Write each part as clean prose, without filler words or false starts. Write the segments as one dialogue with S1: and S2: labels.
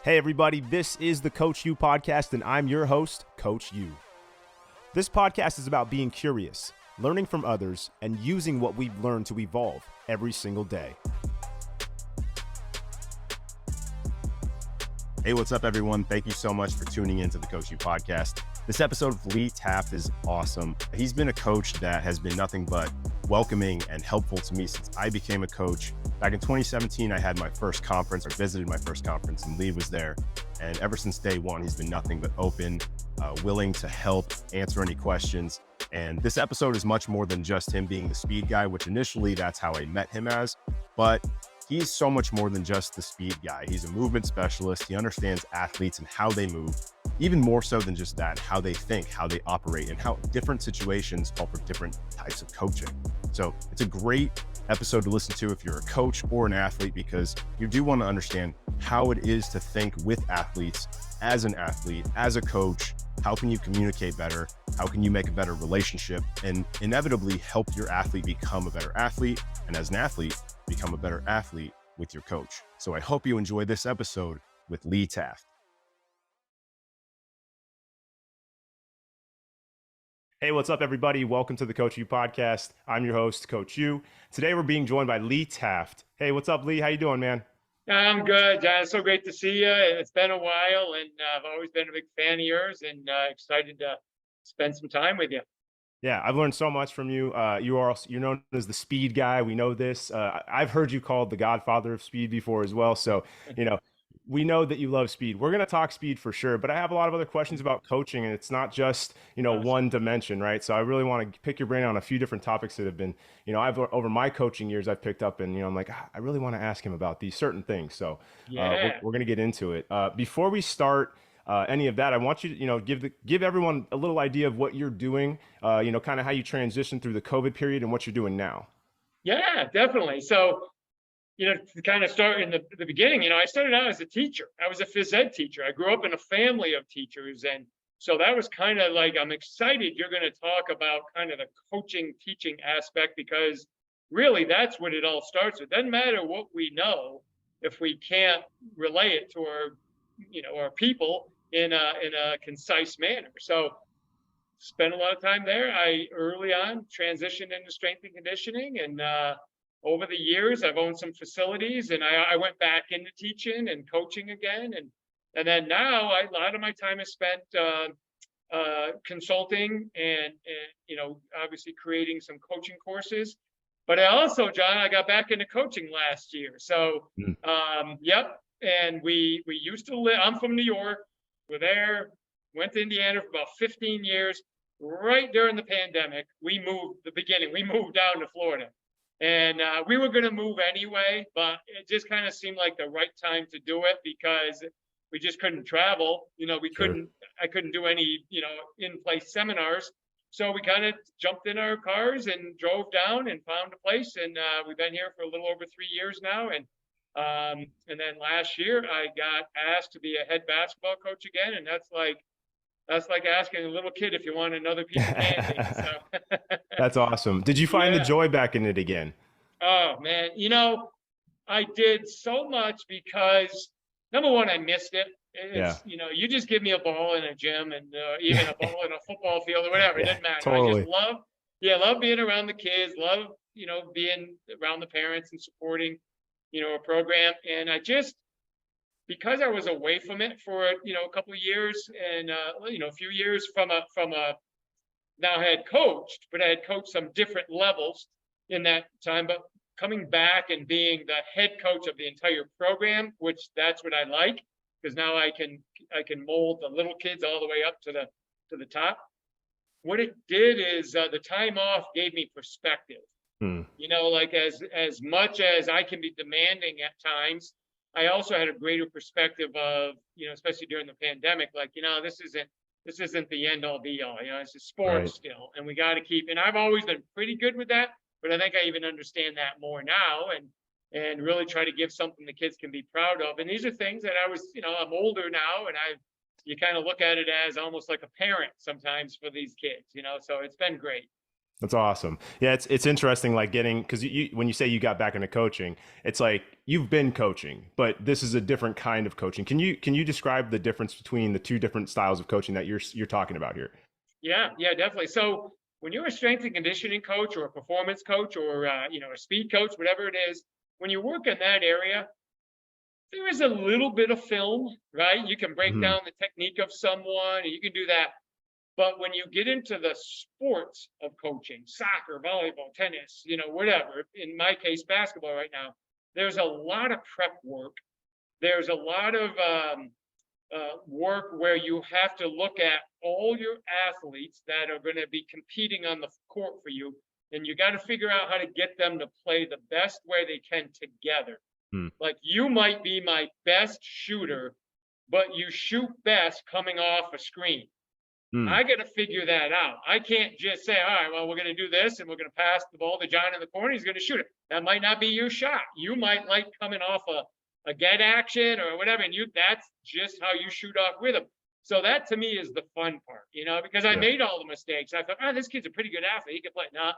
S1: Hey everybody, this is the Coach U podcast and I'm your host, Coach U. This podcast is about being curious, learning from others, and using what we've learned to evolve every single day. Hey, what's up everyone? Thank you so much for tuning into the Coach U podcast. This episode with Lee Taft is awesome. He's been a coach that has been nothing but welcoming and helpful to me since I became a coach. Back in 2017, I had my first conference, or visited my first conference, and Lee was there. And ever since day one, he's been nothing but open, willing to help, answer any questions. And this episode is much more than just him being the speed guy, which initially that's how I met him as. But he's so much more than just the speed guy. He's a movement specialist. He understands athletes and how they move. Even more so than just that, how they think, how they operate, and how different situations call for different types of coaching. So it's a great episode to listen to if you're a coach or an athlete, because you do want to understand how it is to think with athletes, as an athlete, as a coach. How can you communicate better? How can you make a better relationship and inevitably help your athlete become a better athlete? And as an athlete, become a better athlete with your coach. So I hope you enjoy this episode with Lee Taft. Hey, what's up, everybody? Welcome to the Coach U podcast. I'm your host, Coach U. Today, we're being joined by Lee Taft. Hey, what's up, Lee? How you doing, man?
S2: I'm good, John. It's so great to see you. It's been a while, and I've always been a big fan of yours, and excited to spend some time with you.
S1: Yeah, I've learned so much from you. You're known as the speed guy. We know this. I've heard you called the godfather of speed before as well. So, we know that you love speed. We're going to talk speed for sure, but I have a lot of other questions about coaching, and it's not just,
S2: Awesome.
S1: one dimension, right? So I really want to pick your brain on a few different topics that have been, I've over my coaching years, I've picked up and, I'm like, I really want to ask him about these certain things. So
S2: Yeah.
S1: we're going to get into it. Before we start any of that, I want you to, give everyone a little idea of what you're doing, kind of how you transitioned through the COVID period and what you're doing now.
S2: Yeah, definitely. So, to kind of start in the beginning, I started out as a teacher. I was a phys ed teacher. I grew up in a family of teachers. And so that was kind of like, I'm excited you're going to talk about kind of the coaching, teaching aspect, because really that's what it all starts with. It doesn't matter what we know if we can't relay it to our people in a concise manner. So spent a lot of time there. I early on transitioned into strength and conditioning, and over the years I've owned some facilities, and I went back into teaching and coaching again, and then now a lot of my time is spent consulting and obviously creating some coaching courses. But John, I got back into coaching last year. So yep. And we used to live, I'm from New York. We're there, went to Indiana for about 15 years. Right during the pandemic, we moved down to Florida. And we were going to move anyway, but it just kind of seemed like the right time to do it, because we just couldn't travel. I couldn't do any, in-place seminars. So we kind of jumped in our cars and drove down and found a place. And we've been here for a little over 3 years now. And then last year I got asked to be a head basketball coach again. And that's like asking a little kid if you want another piece of candy. So.
S1: That's awesome. Did you find the joy back in it again?
S2: Oh man, I did so much because number one, I missed it. It's, you just give me a ball in a gym and even a ball in a football field or whatever. It doesn't matter.
S1: Totally.
S2: I just love being around the kids, love, being around the parents and supporting, a program. And because I was away from it for, a couple of years and, a few years from a now I had coached, but I had coached some different levels in that time. But coming back and being the head coach of the entire program, which that's what I like, because now I can mold the little kids all the way up to the top. What it did is the time off gave me perspective. Like as much as I can be demanding at times, I also had a greater perspective of, especially during the pandemic, like, this isn't the end all be all, it's a sport still, and we got to keep, and I've always been pretty good with that, but I think I even understand that more now, and really try to give something the kids can be proud of. And these are things that I'm older now, and you kind of look at it as almost like a parent sometimes for these kids, so it's been great.
S1: That's awesome. Yeah, it's interesting, like getting because when you say you got back into coaching, it's like you've been coaching, but this is a different kind of coaching. Can you describe the difference between the two different styles of coaching that you're talking about here?
S2: Yeah, yeah, definitely. So when you're a strength and conditioning coach or a performance coach or a speed coach, whatever it is, when you work in that area, there is a little bit of film, right? You can break
S1: Hmm.
S2: down the technique of someone, and you can do that. But when you get into the sports of coaching, soccer, volleyball, tennis, whatever, in my case, basketball right now, there's a lot of prep work. There's a lot of work where you have to look at all your athletes that are going to be competing on the court for you, and you got to figure out how to get them to play the best way they can together.
S1: Hmm.
S2: Like you might be my best shooter, but you shoot best coming off a screen.
S1: Hmm.
S2: I got to figure that out. I can't just say, all right, well, we're going to do this and we're going to pass the ball to John in the corner. He's going to shoot it. That might not be your shot. You might like coming off a get action or whatever. And that's just how you shoot off rhythm. So that to me is the fun part, because I
S1: Yeah.
S2: made all the mistakes. I thought, this kid's a pretty good athlete. He can play. No,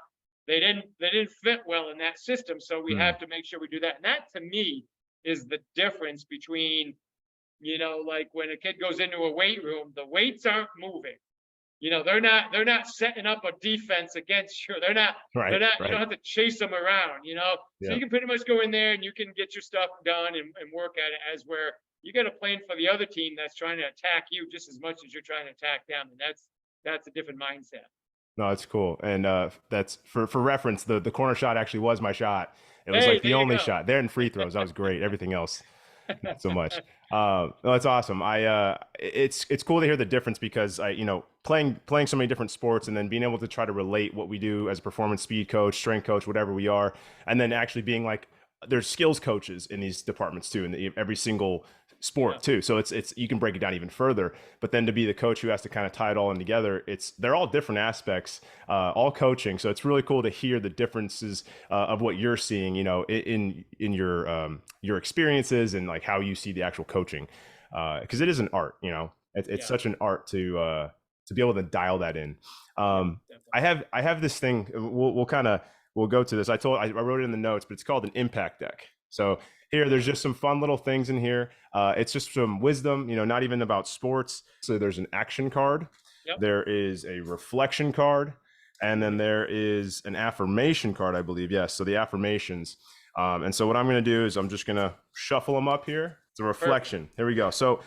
S2: they didn't fit well in that system. So we
S1: Hmm.
S2: have to make sure we do that. And that to me is the difference between, like when a kid goes into a weight room, the weights aren't moving. They're not setting up a defense against you. They're not,
S1: Right.
S2: they're not, you don't
S1: Right.
S2: have to chase them around. So
S1: Yeah.
S2: you can pretty much go in there and you can get your stuff done and work at it as where you got a plan for the other team that's trying to attack you just as much as you're trying to attack them. And that's a different mindset.
S1: No, that's cool. And that's for reference, the corner shot actually was my shot. It was
S2: Hey,
S1: like
S2: there
S1: the
S2: you
S1: only
S2: go.
S1: shot. There in free throws, that was great. Everything else, not so much. No, that's awesome. It's cool to hear the difference because playing so many different sports and then being able to try to relate what we do as a performance speed coach, strength coach, whatever we are, and then actually being like there's skills coaches in these departments too, in every single
S2: Yeah,
S1: sport too. So it's you can break it down even further. But then to be the coach who has to kind of tie it all in together, they're all different aspects, all coaching. So it's really cool to hear the differences of what you're seeing, in your experiences and like how you see the actual coaching, because it is an art. It's
S2: yeah,
S1: such an art to be able to dial that in.
S2: yeah,
S1: Um, I
S2: definitely.
S1: have this thing. We'll go to this. I wrote it in the notes, but it's called an impact deck. So here, there's
S2: Yeah,
S1: just some fun little things in here. It's just some wisdom, not even about sports. So there's an action card,
S2: yep.
S1: there is a reflection card, and then
S2: Hmm.
S1: there is an affirmation card, I believe. Yes. So the affirmations. And so what I'm going to do is I'm just going to shuffle them up here. It's a
S2: Perfect.
S1: reflection. Here we go. So,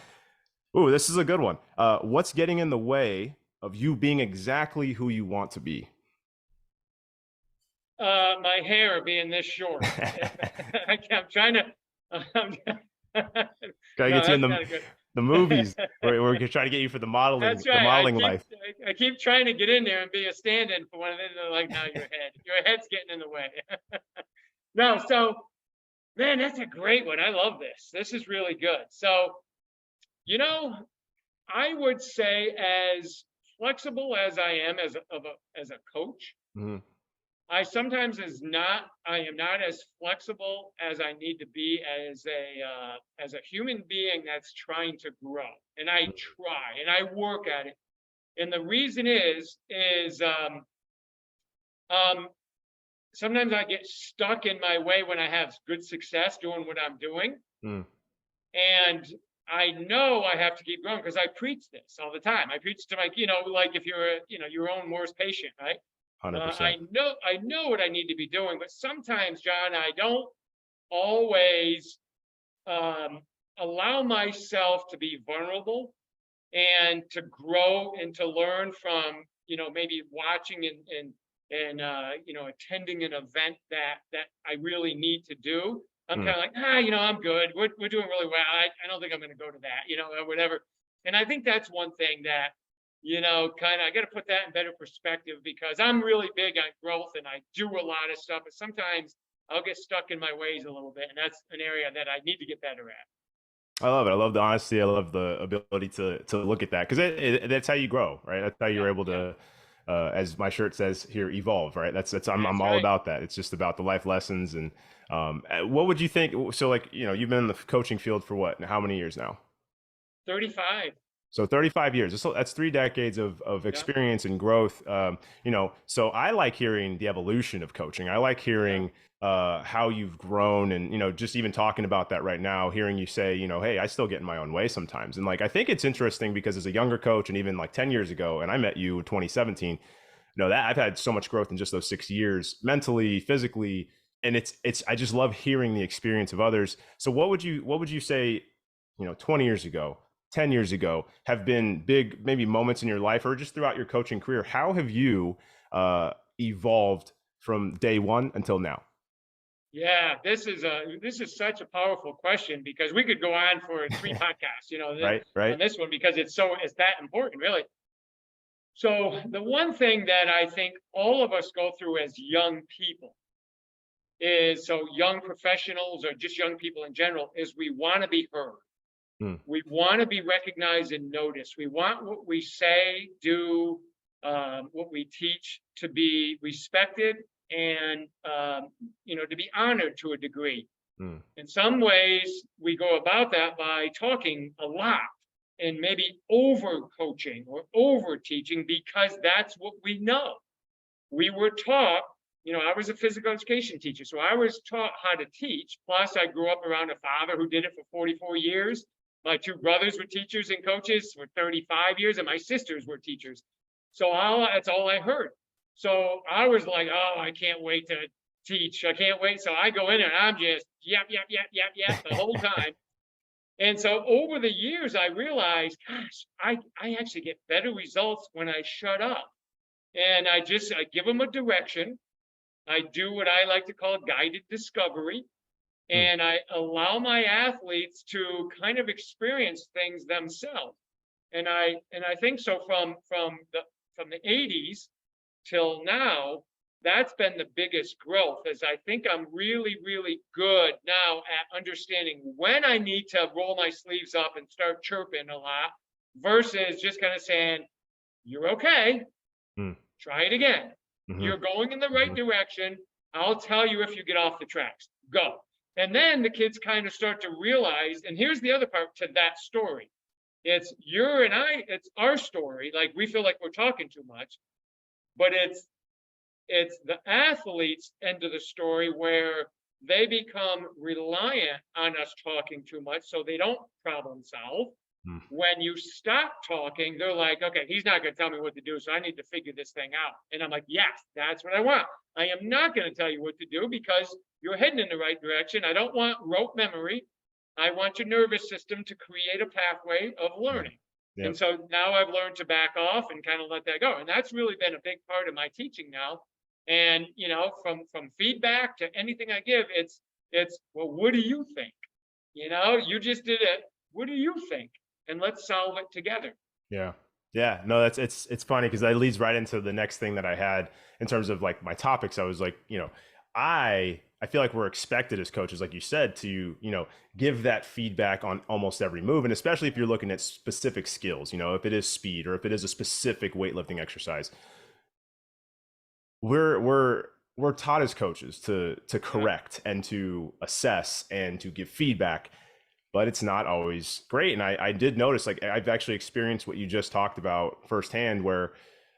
S1: ooh, this is a good one. What's getting in the way of you being exactly who you want to be?
S2: My hair being this short. I'm trying to. I'm,
S1: Gotta
S2: no,
S1: get you in
S2: that's not a good.
S1: the movies. We're trying to get you for
S2: That's
S1: the
S2: right. I
S1: modeling
S2: keep
S1: life.
S2: I keep trying to get in there and be a stand-in for one of them. They're like, no, your head's getting in the way. No, so man, that's a great one. I love this. This is really good. So, you know, I would say as flexible as I am as a coach,
S1: Mhm.
S2: I am not as flexible as I need to be as a human being that's trying to grow. And I try and I work at it. And the reason is um, sometimes I get stuck in my way when I have good success doing what I'm doing.
S1: Mm.
S2: And I know I have to keep growing because I preach this all the time. I preach to like if you're your own worst patient, right? I
S1: 100%.
S2: know what I need to be doing, but sometimes, John, I don't always um, allow myself to be vulnerable and to grow and to learn from maybe watching and attending an event that I really need to do. I'm
S1: Mm.
S2: kind of like, I'm good. We're doing really well. I don't think I'm going to go to that, or whatever. And I think that's one thing that kind of I got to put that in better perspective because I'm really big on growth and I do a lot of stuff, but sometimes I'll get stuck in my ways a little bit, and that's an area that I need to get better at.
S1: I love it. I love the honesty. I love the ability to look at that because that's how you grow, right? That's how
S2: Yeah,
S1: you're able
S2: yeah,
S1: to, as my shirt says here, evolve, right? That's I'm
S2: that's
S1: all
S2: right.
S1: about that. It's just about the life lessons and what would you think? So like you've been in the coaching field for what? How many years now?
S2: 35.
S1: So 35 years. That's 3 decades of
S2: Yeah,
S1: experience and growth. So I like hearing the evolution of coaching. I like
S2: yeah,
S1: hearing how you've grown, and just even talking about that right now, hearing you say, hey, I still get in my own way sometimes. And like, I think it's interesting because as a younger coach, and even like 10 years ago, and I met you in 2017, that I've had so much growth in just those 6 years, mentally, physically, and I just love hearing the experience of others. So what would you say, 20 years ago, 10 years ago, have been big maybe moments in your life or just throughout your coaching career? How have you evolved from day one until now?
S2: yeah. This is such a powerful question because we could go on for 3 podcasts,
S1: Right, right.
S2: on this one because it's that important, really. So the one thing that I think all of us go through as young people is, so young professionals or just young people in general, is we want to be heard.
S1: Hmm,
S2: We want to be recognized and noticed. We want what we say, do, what we teach to be respected and, to be honored to a degree.
S1: hmm,
S2: In some ways, we go about that by talking a lot and maybe over coaching or over teaching because that's what we know. We were taught, I was a physical education teacher, so I was taught how to teach. Plus, I grew up around a father who did it for 44 years. My two brothers were teachers and coaches for 35 years, and my sisters were teachers. So that's all I heard. So I was like, oh, I can't wait to teach. I can't wait. So I go in there and I'm just yap, yap, yap, yap, yap the whole time. And so over the years, I realized, gosh, I actually get better results when I shut up. And I give them a direction. I do what I like to call guided discovery,
S1: hmm,
S2: and I allow my athletes to kind of experience things themselves. And I think so from the 80s till now, that's been the biggest growth. Is I think I'm really, really good now at understanding when I need to roll my sleeves up and start chirping a lot versus just kind of saying, "You're okay.
S1: hmm,
S2: Try it again.
S1: hmm,
S2: You're going in the right
S1: hmm,
S2: direction. I'll tell you if you get off the tracks. Go." And then the kids kind of start to realize, and here's the other part to that story. It's our story. Like we feel like we're talking too much, but it's the athletes' end of the story where they become reliant on us talking too much so they don't problem solve.
S1: hmm.
S2: When you stop talking, they're like, okay, he's not going to tell me what to do, so I need to figure this thing out. And I'm like, yes, that's what I want. I am not going to tell you what to do because you're heading in the right direction. I don't want rote memory. I want your nervous system to create a pathway of
S1: Yeah.
S2: learning. And
S1: Yep.
S2: so now I've learned to back off and kind of let that go. And that's really been a big part of my teaching now. And from feedback to anything I give, it's well, what do you think? You just did it. What do you think? And let's solve it together.
S1: Yeah. Yeah. No, it's funny because that leads right into the next thing that I had in terms of like my topics. I was like, I feel like we're expected as coaches, like you said, to, give that feedback on almost every move. And especially if you're looking at specific skills, if it is speed or if it is a specific weightlifting exercise, we're taught as coaches to
S2: Yeah,
S1: correct and to assess and to give feedback, but it's not always great. And I did notice, like, I've actually experienced what you just talked about firsthand, where,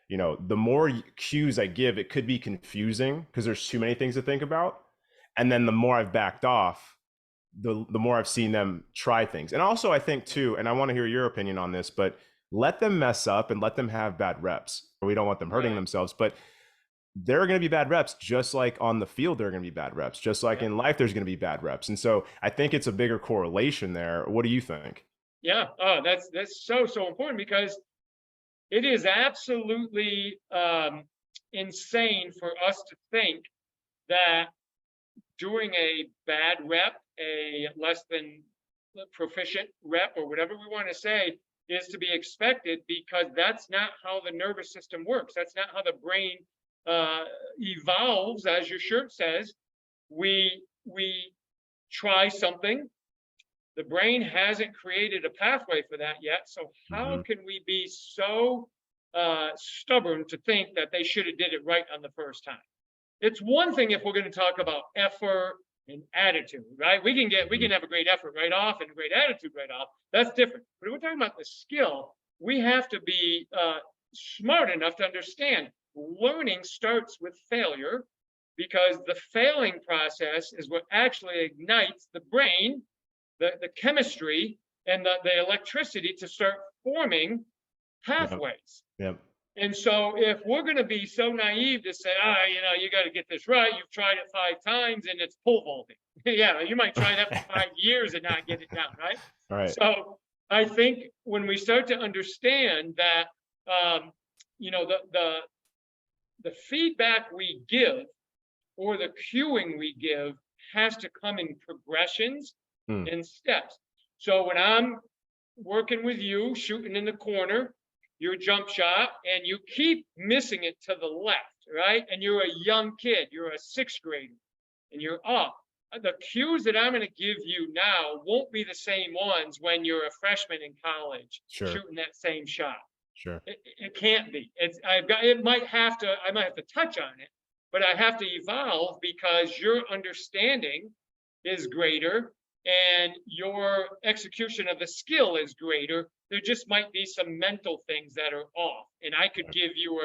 S1: the more cues I give, it could be confusing because there's too many things to think about. And then the more I've backed off, the more I've seen them try things. And also, I think too, and I want to hear your opinion on this, but let them mess up and let them have bad reps. We don't want them hurting
S2: right.
S1: themselves, but there are going to be bad reps, just like on the field there are going to be bad reps, just like
S2: Yeah,
S1: in life there's going to be bad reps. And so I think it's a bigger correlation there. What do you think?
S2: yeah. Oh, that's so important because it is absolutely insane for us to think that doing a bad rep, a less than proficient rep, or whatever we want to say, is to be expected because that's not how the nervous system works. That's not how the brain uh, evolves, as your shirt says. We try something. The brain hasn't created a pathway for that yet. So how
S1: Mm-hmm.
S2: can we be so stubborn to think that they should have did it right on the first time? It's one thing if we're going to talk about effort and attitude, right? We
S1: Mm-hmm.
S2: can have a great effort right off and a great attitude right off. That's different. But if we're talking about the skill, we have to be smart enough to understand learning starts with failure, because the failing process is what actually ignites the brain, the chemistry, and the electricity to start forming
S1: Yep.
S2: pathways.
S1: Yep.
S2: And so if we're going to be so naive to say, you got to get this right, you've tried it 5 times and it's pole vaulting. Yeah, you might try that for 5 years and not get it down, right?
S1: All right.
S2: So I think when we start to understand that, the feedback we give or the cueing we give has to come in progressions and steps. So when I'm working with you, shooting in the corner, your jump shot, and you keep missing it to the left, right? And you're a young kid, you're a 6th grader, and you're off. The cues that I'm going to give you now won't be the same ones when you're a freshman in college shooting that same shot.
S1: Sure.
S2: It can't be. I might have to touch on it, but I have to evolve because your understanding is greater and your execution of the skill is greater. There just might be some mental things that are off. And I could give you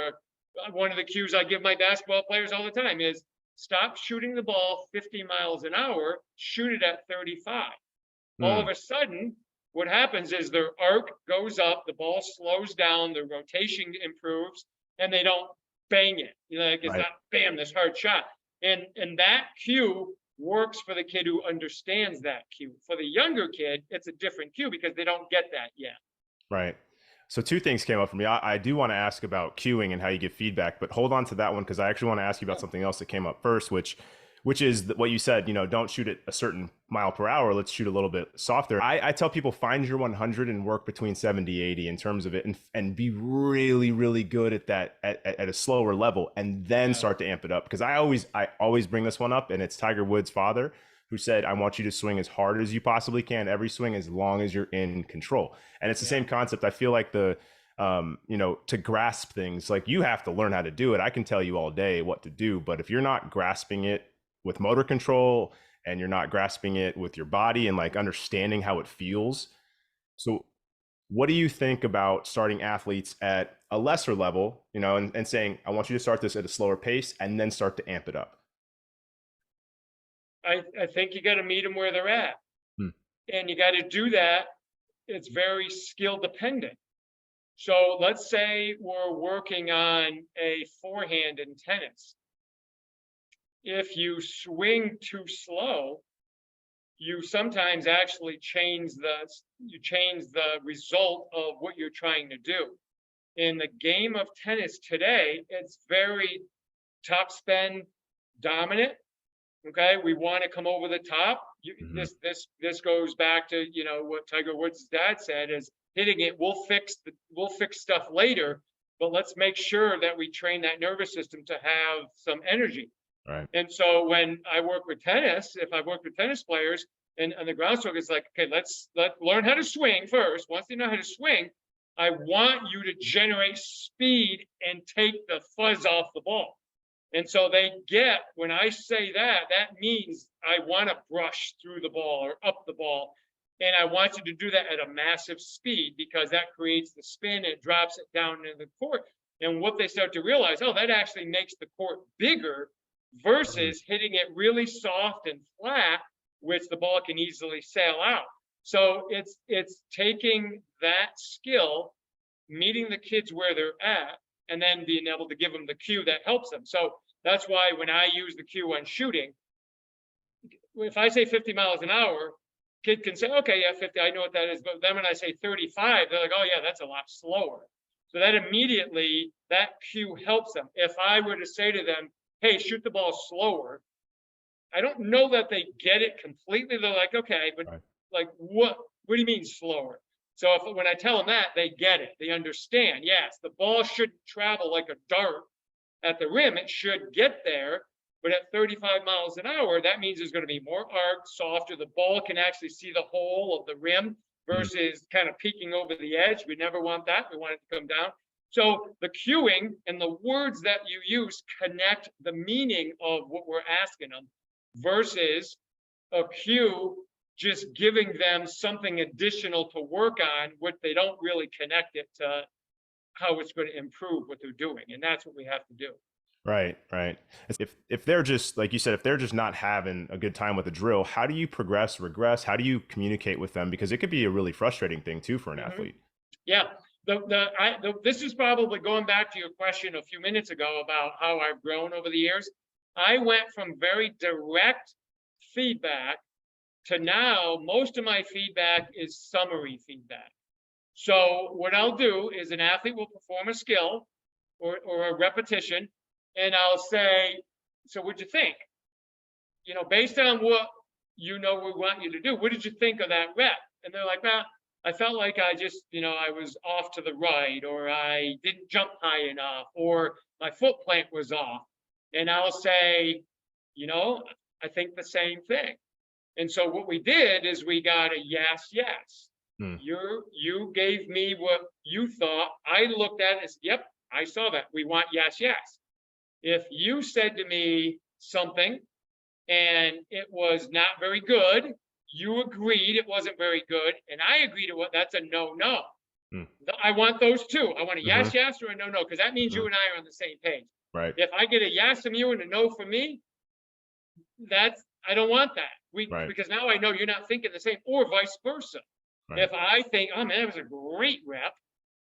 S2: one of the cues I give my basketball players all the time is stop shooting the ball 50 miles an hour, shoot it at 35. All of a sudden, what happens is their arc goes up, the ball slows down, the rotation improves, and they don't bang it. It's not bam, this hard shot. And that cue works for the kid who understands that cue. For the younger kid, it's a different cue because they don't get that yet.
S1: Right. So 2 things came up for me. I do want to ask about cueing and how you give feedback, but hold on to that one because I actually want to ask you about something else that came up first, which is what you said, don't shoot at a certain mile per hour. Let's shoot a little bit softer. I tell people find your 100 and work between 70, 80 in terms of it and be really, really good at that at a slower level and then start to amp it up. Because I always bring this one up, and it's Tiger Woods' father who said, I want you to swing as hard as you possibly can every swing as long as you're in control. And it's the same concept. I feel like to grasp things, like you have to learn how to do it. I can tell you all day what to do, but if you're not grasping it with motor control and you're not grasping it with your body and like understanding how it feels. So what do you think about starting athletes at a lesser level, and saying, I want you to start this at a slower pace and then start to amp it up?
S2: I think you got to meet them where they're at. And you got to do that. It's very skill dependent. So let's say we're working on a forehand in tennis. If you swing too slow, you sometimes actually change the result of what you're trying to do. In the game of tennis today, it's very topspin dominant. Okay, we want to come over the top. This goes back to what Tiger Woods' dad said is hitting it. We'll fix stuff later, but let's make sure that we train that nervous system to have some energy.
S1: Right.
S2: And so when I work with tennis, if I work with tennis players and the groundstroke is like, okay, let's learn how to swing first. Once they know how to swing, I want you to generate speed and take the fuzz off the ball. And so they get, when I say that means I want to brush through the ball or up the ball. And I want you to do that at a massive speed because that creates the spin and it drops it down into the court. And what they start to realize, that actually makes the court bigger versus hitting it really soft and flat, which the ball can easily sail out. So it's taking that skill, meeting the kids where they're at, and then being able to give them the cue that helps them. So that's why when I use the cue on shooting, if I say 50 miles an hour, kid can say, okay, yeah, 50, I know what that is. But then when I say 35, they're like, oh yeah, that's a lot slower. So that immediately, that cue helps them. If I were to say to them, hey, shoot the ball slower, I don't know that they get it completely. They're like, okay, but like, what do you mean slower? So when I tell them that, they get it. They understand. Yes, the ball shouldn't travel like a dart at the rim. It should get there. But at 35 miles an hour, that means there's going to be more arc, softer. The ball can actually see the hole of the rim versus kind of peeking over the edge. We never want that. We want it to come down. So the cueing and the words that you use connect the meaning of what we're asking them versus a cue just giving them something additional to work on, what they don't really connect it to how it's going to improve what they're doing. And that's what we have to do.
S1: Right, right. If they're just, like you said, if they're just not having a good time with the drill, how do you progress, regress? How do you communicate with them? Because it could be a really frustrating thing too for an athlete.
S2: Yeah. This is probably going back to your question a few minutes ago about how I've grown over the years. I went from very direct feedback to now most of my feedback is summary feedback. So what I'll do is an athlete will perform a skill or a repetition, and I'll say, so what'd you think? You know, based on what we want you to do, what did you think of that rep? And they're like, well, I felt like I just, I was off to the right, or I didn't jump high enough, or my foot plant was off. And I'll say, I think the same thing. And so what we did is we got a yes, yes. You gave me what you thought. I looked at it and said, yep, I saw that. We want yes, yes. If you said to me something and it was not very good, you agreed it wasn't very good, and I agreed to what, that's a no. I want those two. I want a yes, yes, or a no, because that means you and I are on the same page.
S1: Right.
S2: If I get a yes from you and a no from me, I don't want that. Because now I know you're not thinking the same, or vice versa. Right. If I think, oh man, that was a great rep,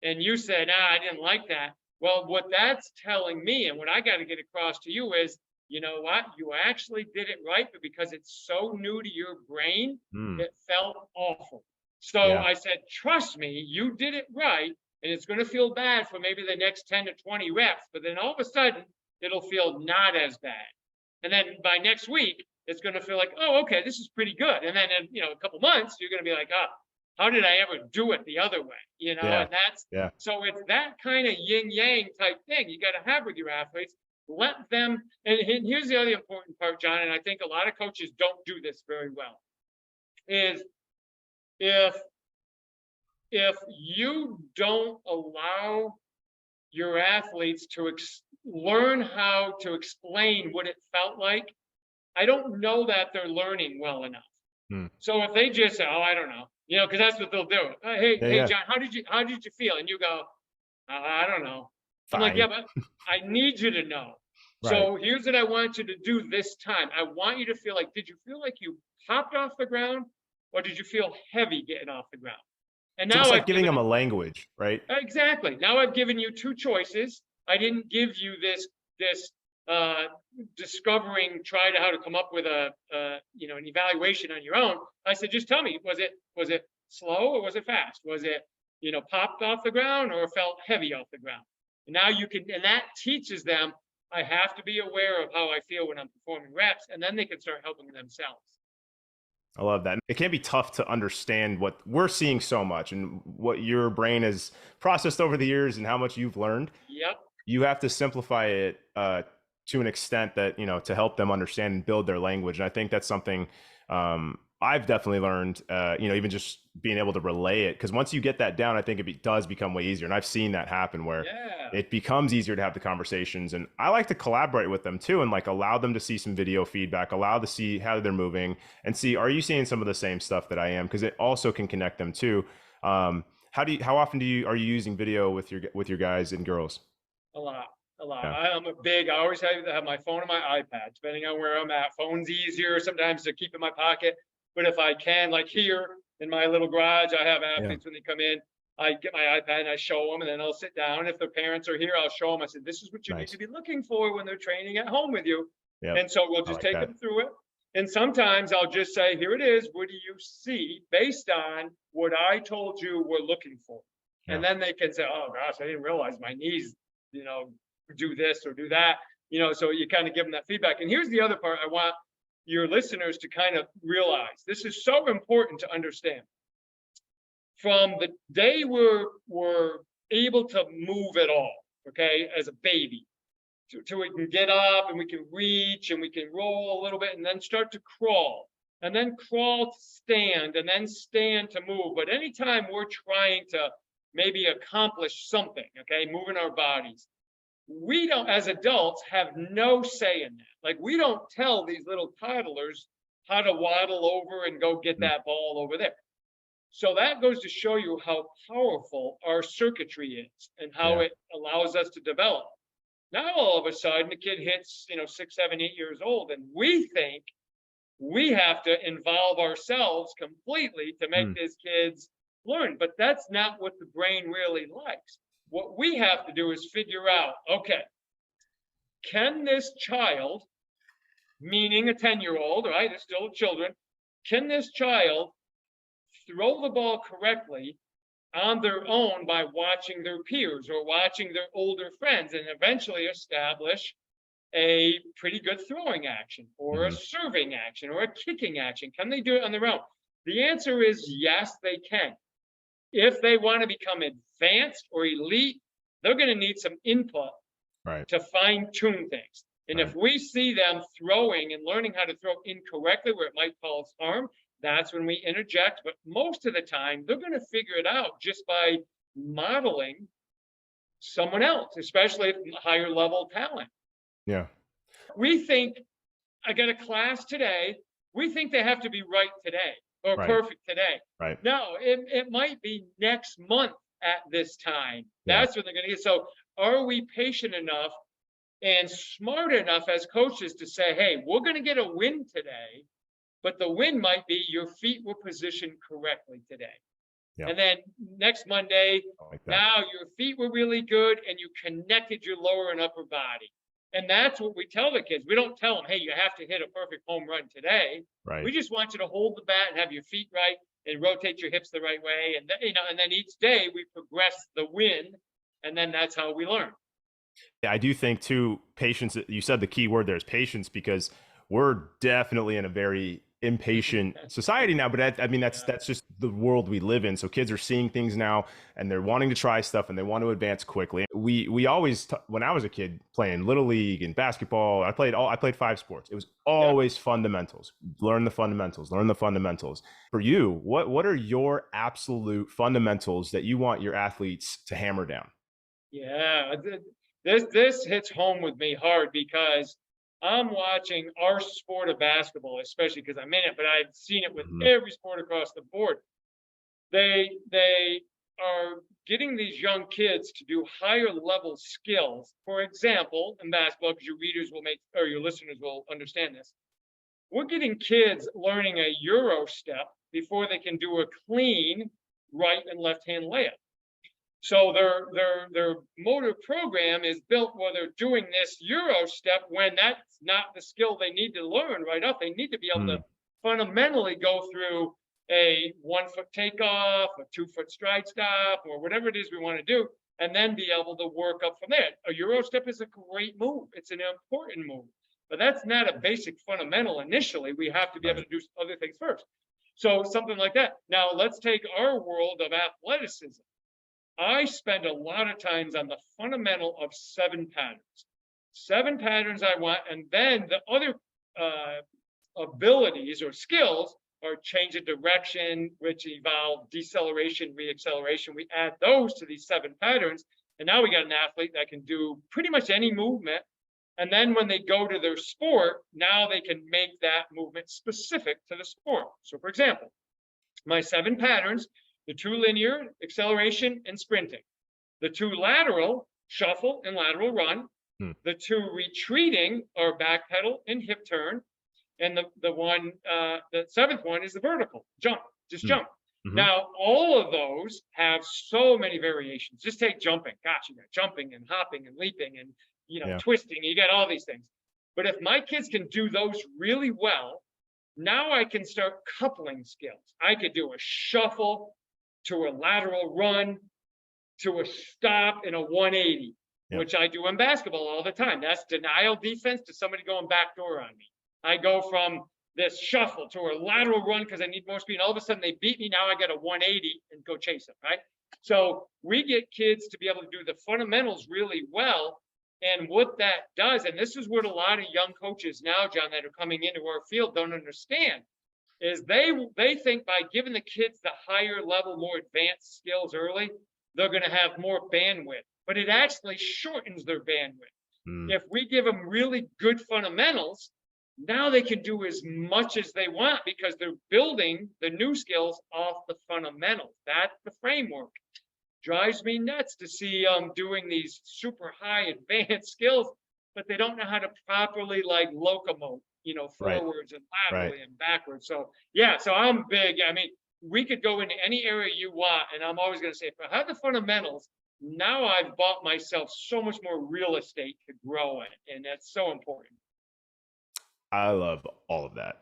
S2: and you said, I didn't like that. Well, what that's telling me, and what I got to get across to you is, you know what? You actually did it right, but because it's so new to your brain, it felt awful. So I said, trust me, you did it right, and it's going to feel bad for maybe the next 10 to 20 reps, but then all of a sudden, it'll feel not as bad. And then by next week, it's going to feel like, oh, okay, this is pretty good. And then in a couple months, you're going to be like, oh, how did I ever do it the other way? And that's so it's that kind of yin yang type thing you got to have with your athletes. Let them, and here's the other important part, John, and I think a lot of coaches don't do this very well, is if you don't allow your athletes to learn how to explain what it felt like, I don't know that they're learning well enough. So if they just say, oh, I don't know, because that's what they'll do. Hey, John, how did you feel? And you go, I don't know. I'm like, yeah, but I need you to know. Right. So here's what I want you to do this time. I want you to feel like, did you feel like you popped off the ground, or did you feel heavy getting off the ground? And now
S1: it's like giving them a language, right?
S2: Exactly. Now I've given you two choices. I didn't give you this try how to come up with an evaluation on your own. I said, just tell me, was it slow or was it fast? Was it, popped off the ground or felt heavy off the ground? And now and that teaches them, I have to be aware of how I feel when I'm performing reps, and then they can start helping themselves.
S1: I love that. It can be tough to understand what we're seeing so much and what your brain has processed over the years and how much you've learned.
S2: Yep.
S1: You have to simplify it to an extent that, to help them understand and build their language. And I think that's something I've definitely learned, even just being able to relay it. Because once you get that down, I think it does become way easier. And I've seen that happen where it becomes easier to have the conversations. And I like to collaborate with them too, and like allow them to see some video feedback, allow to see how they're moving and see, are you seeing some of the same stuff that I am? Because it also can connect them too. How often are you using video with your guys and girls?
S2: A lot. Yeah. I always have my phone and my iPad, depending on where I'm at. Phone's easier sometimes to keep in my pocket. But if I can, like here in my little garage, I have athletes when they come in, I get my iPad and I show them, and then I'll sit down. If their parents are here, I'll show them. I said, this is what you need to be looking for when they're training at home with you. Yep. And so we'll just take them through it. And sometimes I'll just say, here it is. What do you see based on what I told you we're looking for? Yeah. And then they can say, oh gosh, I didn't realize my knees, do this or do that. So you kind of give them that feedback. And here's the other part I want your listeners to kind of realize. This is so important to understand. From the day we're able to move at all, okay, as a baby, till we can get up and we can reach and we can roll a little bit and then start to crawl, and then crawl to stand, and then stand to move. But anytime we're trying to maybe accomplish something, okay, moving our bodies, we don't, as adults, have no say in that. Like, we don't tell these little toddlers how to waddle over and go get
S1: Mm.
S2: that ball over there. So that goes to show you how powerful our circuitry is and how
S1: Yeah.
S2: it allows us to develop. Now, all of a sudden, the kid hits, 6, 7, 8 years old, and we think we have to involve ourselves completely to make
S1: Mm.
S2: these kids learn. But that's not what the brain really likes. What we have to do is figure out, okay, can this child, meaning a 10-year-old, right? They're still children, can this child throw the ball correctly on their own by watching their peers or watching their older friends and eventually establish a pretty good throwing action or a
S1: Mhm.
S2: serving action or a kicking action? Can they do it on their own? The answer is yes, they can. If they want to become advanced or elite, they're going to need some input
S1: Right.
S2: to fine tune things. And
S1: Right.
S2: if we see them throwing and learning how to throw incorrectly where it might cause harm, that's when we interject. But most of the time, they're going to figure it out just by modeling someone else, especially if higher level talent.
S1: Yeah.
S2: We think, I got a class today. We think they have to be right today or
S1: Right.
S2: perfect today.
S1: Right.
S2: No, it might be next month at this time.
S1: Yeah.
S2: That's when they're going to get. So, are we patient enough and smart enough as coaches to say, hey, we're going to get a win today, but the win might be your feet were positioned correctly today.
S1: Yeah.
S2: And then next Monday,
S1: I like that.
S2: now your feet were really good and you connected your lower and upper body. And that's what we tell the kids. We don't tell them, hey, you have to hit a perfect home run today.
S1: Right.
S2: We just want you to hold the bat and have your feet right and rotate your hips the right way. And and then each day we progress the win, and then that's how we learn.
S1: Yeah, I do think too, patience. You said the key word there is patience, because we're definitely in a very impatient society now. But I mean, that's just the world we live in. So kids are seeing things now, and they're wanting to try stuff, and they want to advance quickly. We always, when I was a kid playing little league and basketball, I played 5 sports. It was always fundamentals. Learn the fundamentals. Learn the fundamentals. For you, what are your absolute fundamentals that you want your athletes to hammer down?
S2: Yeah, this hits home with me hard because I'm watching our sport of basketball, especially because I'm in it, but I've seen it with
S1: Mhm.
S2: every sport across the board. They are getting these young kids to do higher level skills. For example, in basketball, because your readers will make or your listeners will understand this. We're getting kids learning a Euro step before they can do a clean right and left hand layup. So their motor program is built where they're doing this Euro step when that's not the skill they need to learn right off. They need to be able to fundamentally go through a 1-foot takeoff, a 2-foot stride stop, or whatever it is we want to do, and then be able to work up from there. A Euro step is a great move. It's an important move, but that's not a basic fundamental initially. We have to be able to do other things first. So something like that. Now let's take our world of athleticism. I spend a lot of times on the fundamental of 7 patterns. 7 patterns I want, and then the other abilities or skills are change of direction, which evolve deceleration, reacceleration. We add those to these 7 patterns, and now we got an athlete that can do pretty much any movement. And then when they go to their sport, now they can make that movement specific to the sport. So for example, my 7 patterns: the 2 linear, acceleration and sprinting; the 2 lateral, shuffle and lateral run; the 2 retreating are back pedal and hip turn; and the 7th one is the vertical, jump, just jump. Now, all of those have so many variations. Just take jumping. Gosh, you got jumping and hopping and leaping and, twisting. You got all these things. But if my kids can do those really well, now I can start coupling skills. I could do a shuffle to a lateral run to a stop in a 180, which I do in basketball all the time. That's denial defense to somebody going backdoor on me. I go from this shuffle to a lateral run because I need more speed. And all of a sudden they beat me. Now I got a 180 and go chase them, right? So we get kids to be able to do the fundamentals really well. And what that does, and this is what a lot of young coaches now, John, that are coming into our field don't understand, is they think by giving the kids the higher level, more advanced skills early, they're going to have more bandwidth. But it actually shortens their bandwidth. If we give them really good fundamentals, Now they can do as much as they want because they're building the new skills off the fundamentals. That's the framework. Drives me nuts to see doing these super high advanced skills, but they don't know how to properly like locomote,
S1: Right.
S2: forwards and
S1: Right.
S2: laterally and backwards. So yeah, so I'm big. I mean, we could go into any area you want, and I'm always going to say, if I have the fundamentals, now I've bought myself so much more real estate to grow in, and that's so important.
S1: I love all of that.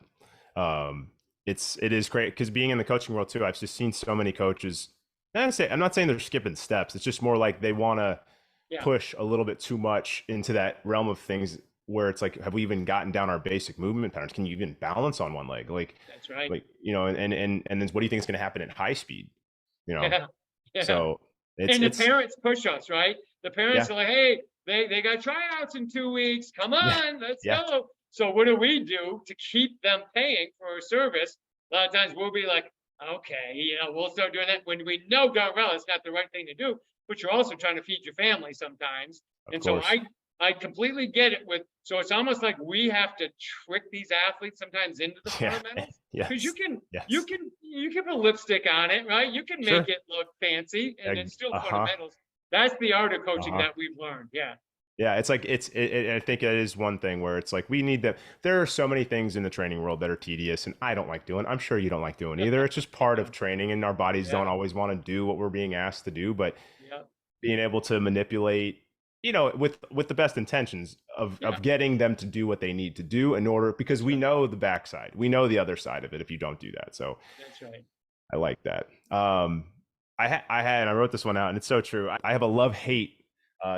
S1: It is great because being in the coaching world too, I've just seen so many coaches. I'm not saying they're skipping steps. It's just more like they want to
S2: Yeah,
S1: push a little bit too much into that realm of things where it's like, have we even gotten down our basic movement patterns? Can you even balance on one leg?
S2: that's right.
S1: Like and then what do you think is going to happen at high speed? You know,
S2: Yeah, yeah.
S1: so
S2: And the
S1: it's
S2: parents push us, right? The parents
S1: yeah,
S2: are like, hey, they got tryouts in 2 weeks. Come
S1: yeah,
S2: on, let's
S1: yeah,
S2: go. So what do we do to keep them paying for a service? A lot of times we'll be like, okay, we'll start doing that when we know darn well it's not the right thing to do, but you're also trying to feed your family sometimes.
S1: of
S2: And so
S1: course.
S2: I completely get it so it's almost like we have to trick these athletes sometimes into the
S1: Yeah,
S2: fundamentals because
S1: yes,
S2: you
S1: yes,
S2: can you can put lipstick on it, right? You can make
S1: sure.
S2: it look fancy, and it's still
S1: Uh-huh.
S2: fundamentals. That's the art of coaching
S1: Uh-huh.
S2: that we've learned. Yeah.
S1: Yeah, it's like I think it is one thing where it's like we need that. There are so many things in the training world that are tedious, and I don't like doing. I'm sure you don't like doing either. It's just part
S2: Yeah.
S1: of training, and our bodies
S2: Yeah.
S1: don't always want to do what we're being asked to do. But
S2: Yeah.
S1: being able to manipulate, with the best intentions
S2: Yeah.
S1: of getting them to do what they need to do in order, because we
S2: Yeah.
S1: know the backside, we know the other side of it if you don't do that. So
S2: That's right.
S1: I like that. I wrote this one out, and it's so true. I have a love hate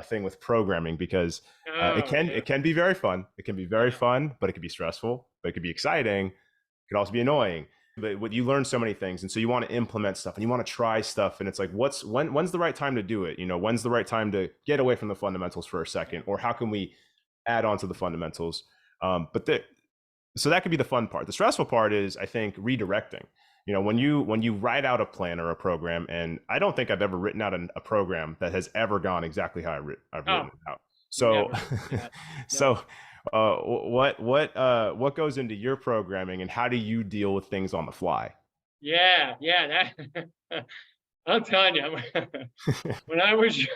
S1: thing with programming because
S2: Oh yeah.
S1: it can be very fun. It can be very
S2: Yeah.
S1: fun, but it can be stressful. But it could be exciting. It could also be annoying. But you learn so many things, and so you want to implement stuff and you want to try stuff, and it's like, when's the right time to do it? When's the right time to get away from the fundamentals for a second, or how can we add on to the fundamentals? But so that could be the fun part. The stressful part is, I think, redirecting. When you write out a plan or a program, and I don't think I've ever written out a program that has ever gone exactly how I've
S2: Oh,
S1: written it out. So,
S2: never. Yeah. No.
S1: so what goes into your programming, and how do you deal with things on the fly?
S2: Yeah. Yeah. That. I'm telling you, when I was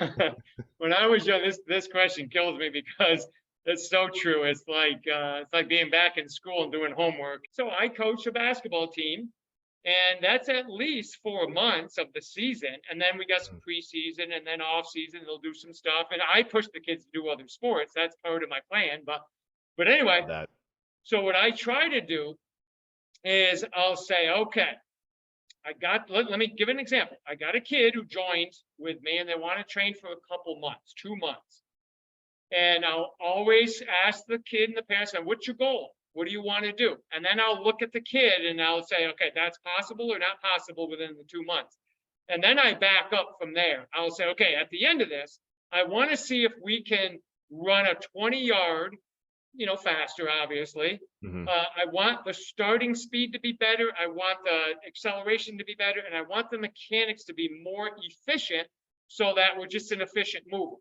S2: when I was young, this question kills me because it's so true. It's like being back in school and doing homework. So I coach a basketball team, and that's at least 4 months of the season. And then we got some preseason and then off season, they'll do some stuff. And I push the kids to do other sports. That's part of my plan. But anyway,
S1: Love that.
S2: so what I try to do is I'll say, okay, let me give an example. I got a kid who joined with me and they want to train for a couple months, 2 months. And I'll always ask the kid and the parents, what's your goal? What do you want to do? And then I'll look at the kid and I'll say, okay, that's possible or not possible within the 2 months. And then I back up from there. I'll say, okay, at the end of this, I want to see if we can run a 20-yard, faster, obviously.
S1: Hmm.
S2: I want the starting speed to be better. I want the acceleration to be better. And I want the mechanics to be more efficient so that we're just an efficient mover.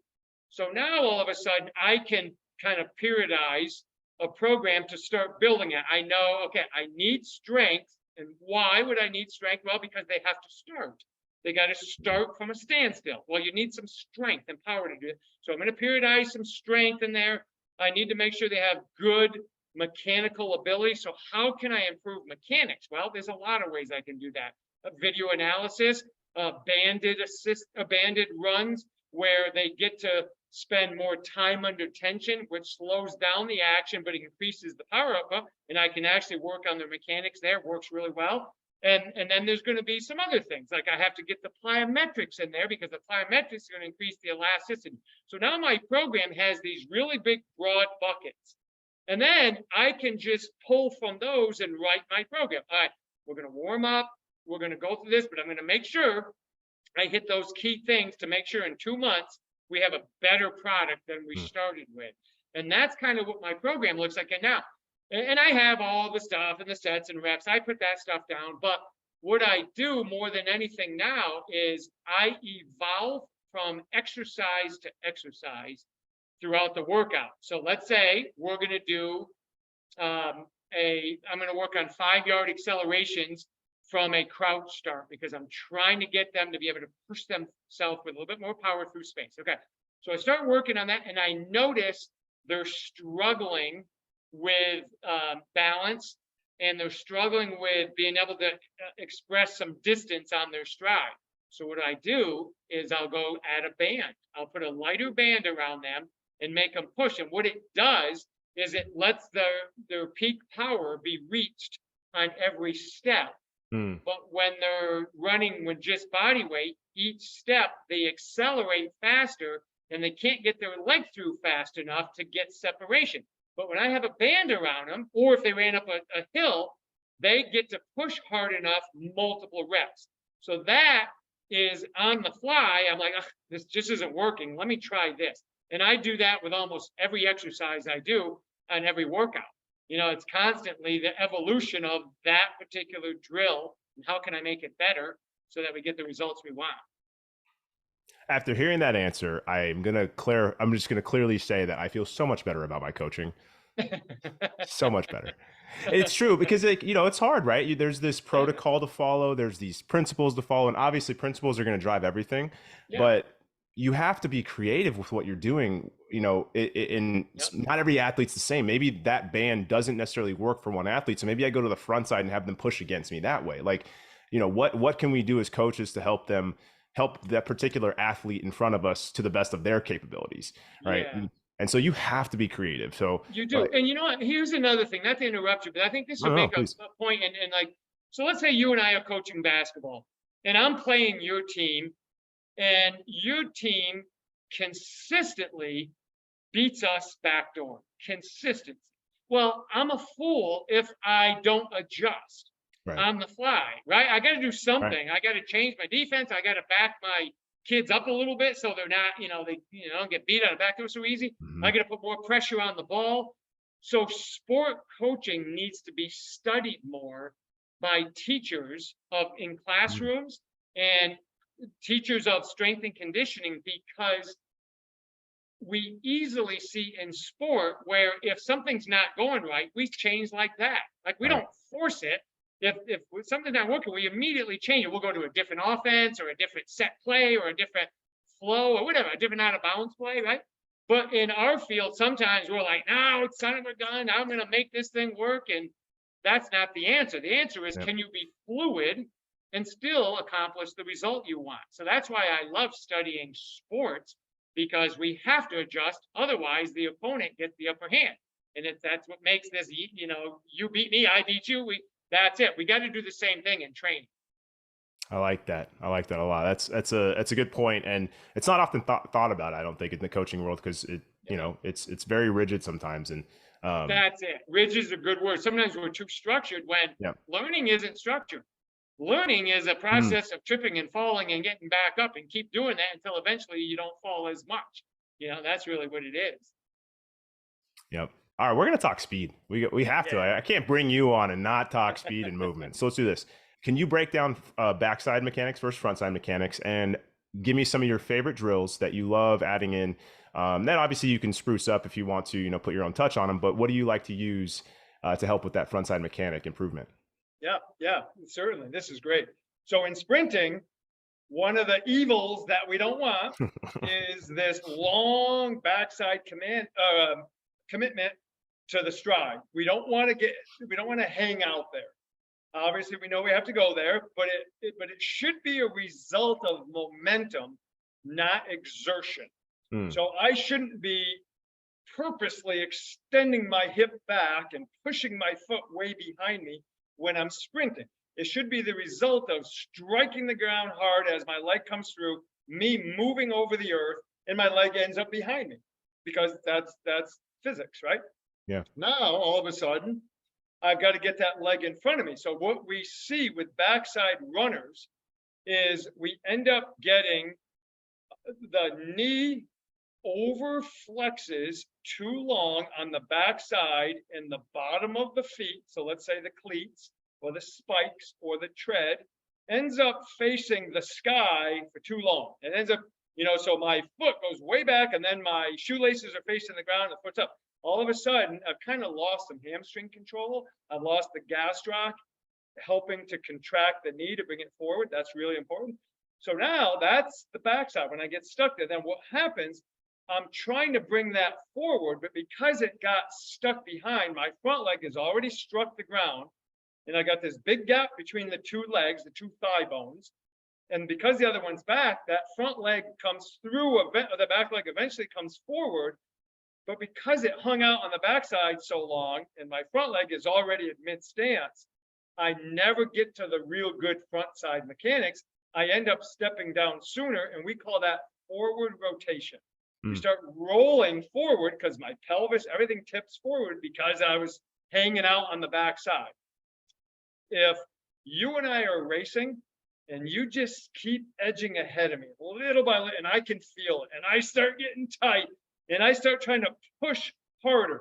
S2: So now all of a sudden I can kind of periodize a program to start building it. I know, okay, I need strength. And why would I need strength? Well, because they have to start. They got to start from a standstill. Well, you need some strength and power to do it. So I'm going to periodize some strength in there. I need to make sure they have good mechanical ability. So how can I improve mechanics? Well, there's a lot of ways I can do that. Video analysis, banded runs where they get to spend more time under tension, which slows down the action, but increases the power output. And I can actually work on the mechanics there. Works really well. And then there's going to be some other things, like I have to get the plyometrics in there because the plyometrics are going to increase the elasticity. So now my program has these really big, broad buckets. And then I can just pull from those and write my program. All right, we're going to warm up. We're going to go through this, but I'm going to make sure I hit those key things to make sure in 2 months we have a better product than we started with. And that's kind of what my program looks like. And now, and I have all the stuff and the sets and reps. I put that stuff down. But what I do more than anything now is I evolve from exercise to exercise throughout the workout. So let's say we're going to do I'm going to work on 5-yard accelerations from a crouch start because I'm trying to get them to be able to push themselves with a little bit more power through space. Okay. So I start working on that and I notice they're struggling with balance and they're struggling with being able to express some distance on their stride. So what I do is I'll go add a band. I'll put a lighter band around them and make them push. And what it does is it lets their peak power be reached on every step. But when they're running with just body weight, each step they accelerate faster and they can't get their leg through fast enough to get separation. But when I have a band around them, or if they ran up a hill, they get to push hard enough multiple reps. So that is on the fly. I'm like, this just isn't working. Let me try this. And I do that with almost every exercise I do on every workout. It's constantly the evolution of that particular drill and how can I make it better so that we get the results we want.
S1: After hearing that answer, I'm just gonna clearly say that I feel so much better about my coaching. So much better. It's true because it's hard, right? There's this protocol to follow, there's these principles to follow, and obviously principles are going to drive everything. Yeah. But you have to be creative with what you're doing. Not every athlete's the same. Maybe that band doesn't necessarily work for one athlete, so maybe I go to the front side and have them push against me that way. Like, what can we do as coaches to help that particular athlete in front of us to the best of their capabilities, right? Yeah. And so you have to be creative. So
S2: you do. And you know what? Here's another thing, not to interrupt you, but I think this will make a point. And like, so let's say you and I are coaching basketball and I'm playing your team and your team consistently beats us backdoor. Consistency. Well, I'm a fool if I don't adjust on the fly, right? I got to do something. Right. I got to change my defense. I got to back my kids up a little bit so they're not, they don't get beat out of backdoor so easy. Mm-hmm. I got to put more pressure on the ball. So sport coaching needs to be studied more by teachers in classrooms and teachers of strength and conditioning, because we easily see in sport where if something's not going right, we change like that. Like we don't force it. If something's not working, we immediately change it. We'll go to a different offense or a different set play or a different flow or whatever, a different out of bounds play, right? But in our field, sometimes we're like, no, son of a gun, I'm going to make this thing work. And that's not the answer. The answer is, can you be fluid and still accomplish the result you want? So that's why I love studying sports, because we have to adjust. Otherwise, the opponent gets the upper hand. And that's what makes this, you beat me, I beat you. That's it. We got to do the same thing in training.
S1: I like that. I like that a lot. That's a good point, and it's not often thought about, I don't think, in the coaching world, because it's very rigid sometimes. And
S2: that's it. Rigid is a good word. Sometimes we're too structured when learning isn't structured. Learning is a process of tripping and falling and getting back up and keep doing that until eventually you don't fall as much. That's really what it is.
S1: Yep. All right, we're going to talk speed. We have to. I can't bring you on and not talk speed and movement. So let's do this. Can you break down backside mechanics versus frontside mechanics and give me some of your favorite drills that you love adding in? Then obviously you can spruce up if you want to, put your own touch on them. But what do you like to use to help with that frontside mechanic improvement?
S3: Yeah, certainly. This is great. So in sprinting, one of the evils that we don't want is this long backside commitment to the stride. We don't want to hang out there. Obviously, we know we have to go there, but it should be a result of momentum, not exertion. So I shouldn't be purposely extending my hip back and pushing my foot way behind me when I'm sprinting. It should be the result of striking the ground hard as my leg comes through, me moving over the earth, and my leg ends up behind me, because that's physics, right?
S1: Yeah.
S3: Now, all of a sudden, I've got to get that leg in front of me. So what we see with backside runners is we end up getting the knee over flexes too long on the backside and the bottom of the feet. So let's say the cleats or the spikes or the tread ends up facing the sky for too long. It ends up, so my foot goes way back and then my shoelaces are facing the ground and the foot's up. all of a sudden, I've kind of lost some hamstring control. I've lost the gastroc, helping to contract the knee to bring it forward. That's really important. So now that's the backside. When I get stuck there, then what happens, I'm trying to bring that forward, but because it got stuck behind, my front leg has already struck the ground. And I got this big gap between the two legs, the two thigh bones. And because the other one's back, that front leg comes through, the back leg eventually comes forward. But because it hung out on the backside so long, and my front leg is already at mid stance, I never get to the real good front side mechanics. I end up stepping down sooner, and we call that forward rotation. You start rolling forward because my pelvis, everything tips forward because I was hanging out on the backside. If you and I are racing and you just keep edging ahead of me little by little, and I can feel it, and I start getting tight, and I start trying to push harder.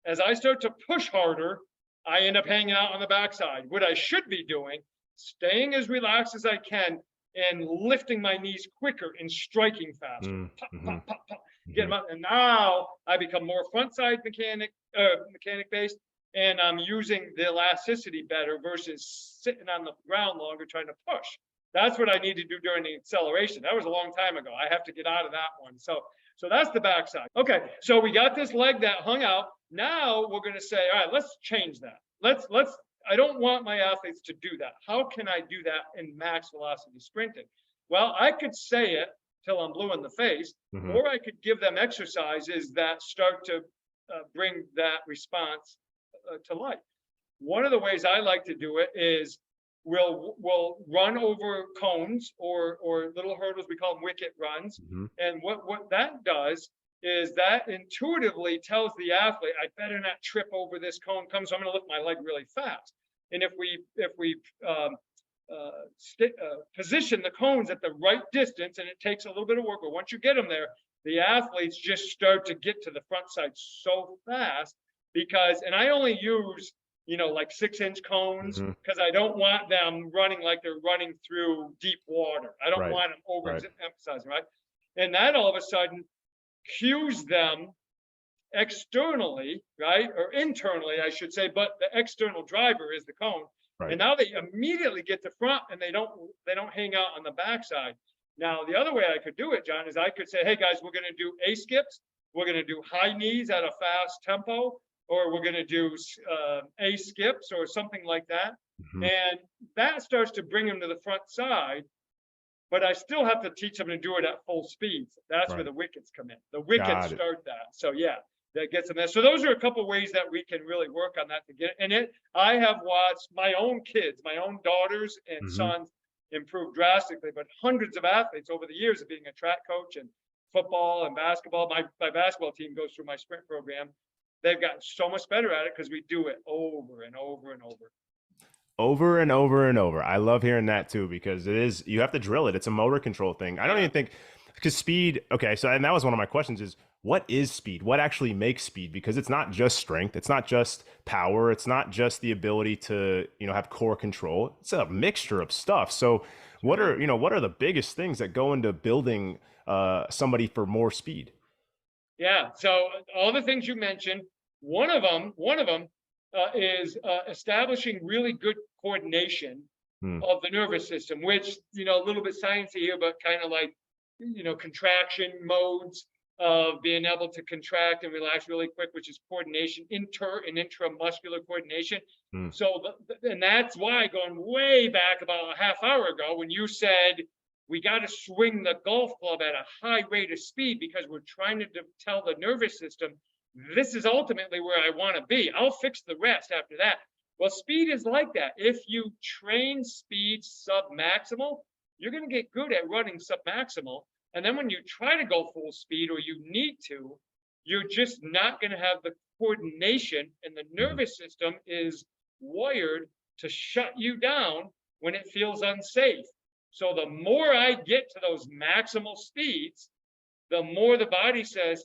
S3: As I start to push harder, I end up hanging out on the backside. What I should be doing, staying as relaxed as I can and lifting my knees quicker and striking faster. Pop, pop, pop, pop. Get them up. And now I become more front side mechanic based, and I'm using the elasticity better versus sitting on the ground longer trying to push. That's what I need to do during the acceleration. That was a long time ago. I have to get out of that one. So that's the backside. Okay, so we got this leg that hung out. Now we're going to say, all right, let's change that. Let's. I don't want my athletes to do that. How can I do that in max velocity sprinting? Well, I could say it till I'm blue in the face, or I could give them exercises that start to bring that response to life. One of the ways I like to do it is we'll run over cones or little hurdles. We call them wicket runs. And what that does is that intuitively tells the athlete, I better not trip over this cone so I'm going to lift my leg really fast. And if we position the cones at the right distance, and it takes a little bit of work, but once you get them there, the athletes just start to get to the front side so fast because, and I only use, like 6-inch cones because I don't want them running like they're running through deep water. I don't want them overemphasizing, right? And that all of a sudden cues them externally, right? Or internally, I should say, but the external driver is the cone. And now they immediately get to front and they don't hang out on the backside. Now, the other way I could do it, John, is I could say, hey guys, we're going to do A skips. We're going to do high knees at a fast tempo, or we're going to do A skips or something like that. And that starts to bring them to the front side. But I still have to teach them to do it at full speed. That's where the wickets come in. The wickets start that. So yeah, that gets them there. So those are a couple of ways that we can really work on that to get it. And I have watched my own kids, my own daughters and sons improve drastically, but hundreds of athletes over the years of being a track coach and football and basketball. My basketball team goes through my sprint program. They've gotten so much better at it because we do it over and over and over.
S1: Over and over and over. I love hearing that too, because you have to drill it. It's a motor control thing. I don't even think, because speed, okay, so, and that was one of my questions is, what is speed? What actually makes speed? Because it's not just strength. It's not just power. It's not just the ability to, have core control. It's a mixture of stuff. So what are the biggest things that go into building somebody for more speed?
S2: Yeah, so all the things you mentioned, one of them is establishing really good coordination of the nervous system, which, a little bit sciencey here, but kind of like, contraction modes of being able to contract and relax really quick, which is coordination, inter and intramuscular coordination. So, and that's why, going way back about a half hour ago, when you said we got to swing the golf club at a high rate of speed because we're trying to tell the nervous system, this is ultimately where I want to be. I'll fix the rest after that. Well, speed is like that. If you train speed sub-maximal, you're going to get good at running sub-maximal. And then when you try to go full speed, or you need to, you're just not going to have the coordination, and the nervous system is wired to shut you down when it feels unsafe. So the more I get to those maximal speeds, the more the body says,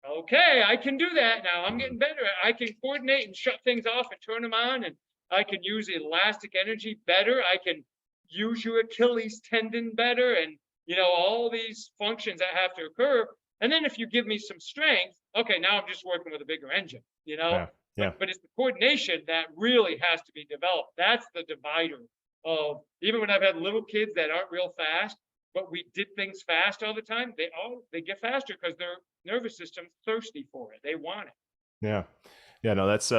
S2: okay, I can do that now. I'm getting better. I can coordinate and shut things off and turn them on, and I can use elastic energy better. I can use your Achilles tendon better, and all these functions that have to occur. And then if you give me some strength, okay, now I'm just working with a bigger engine, you know?
S1: Yeah. Yeah.
S2: But it's the coordination that really has to be developed. That's the divider of, even when I've had little kids that aren't real fast, but we did things fast all the time, they get faster because their nervous system's thirsty for it. They want it.
S1: Yeah. Yeah. No, that's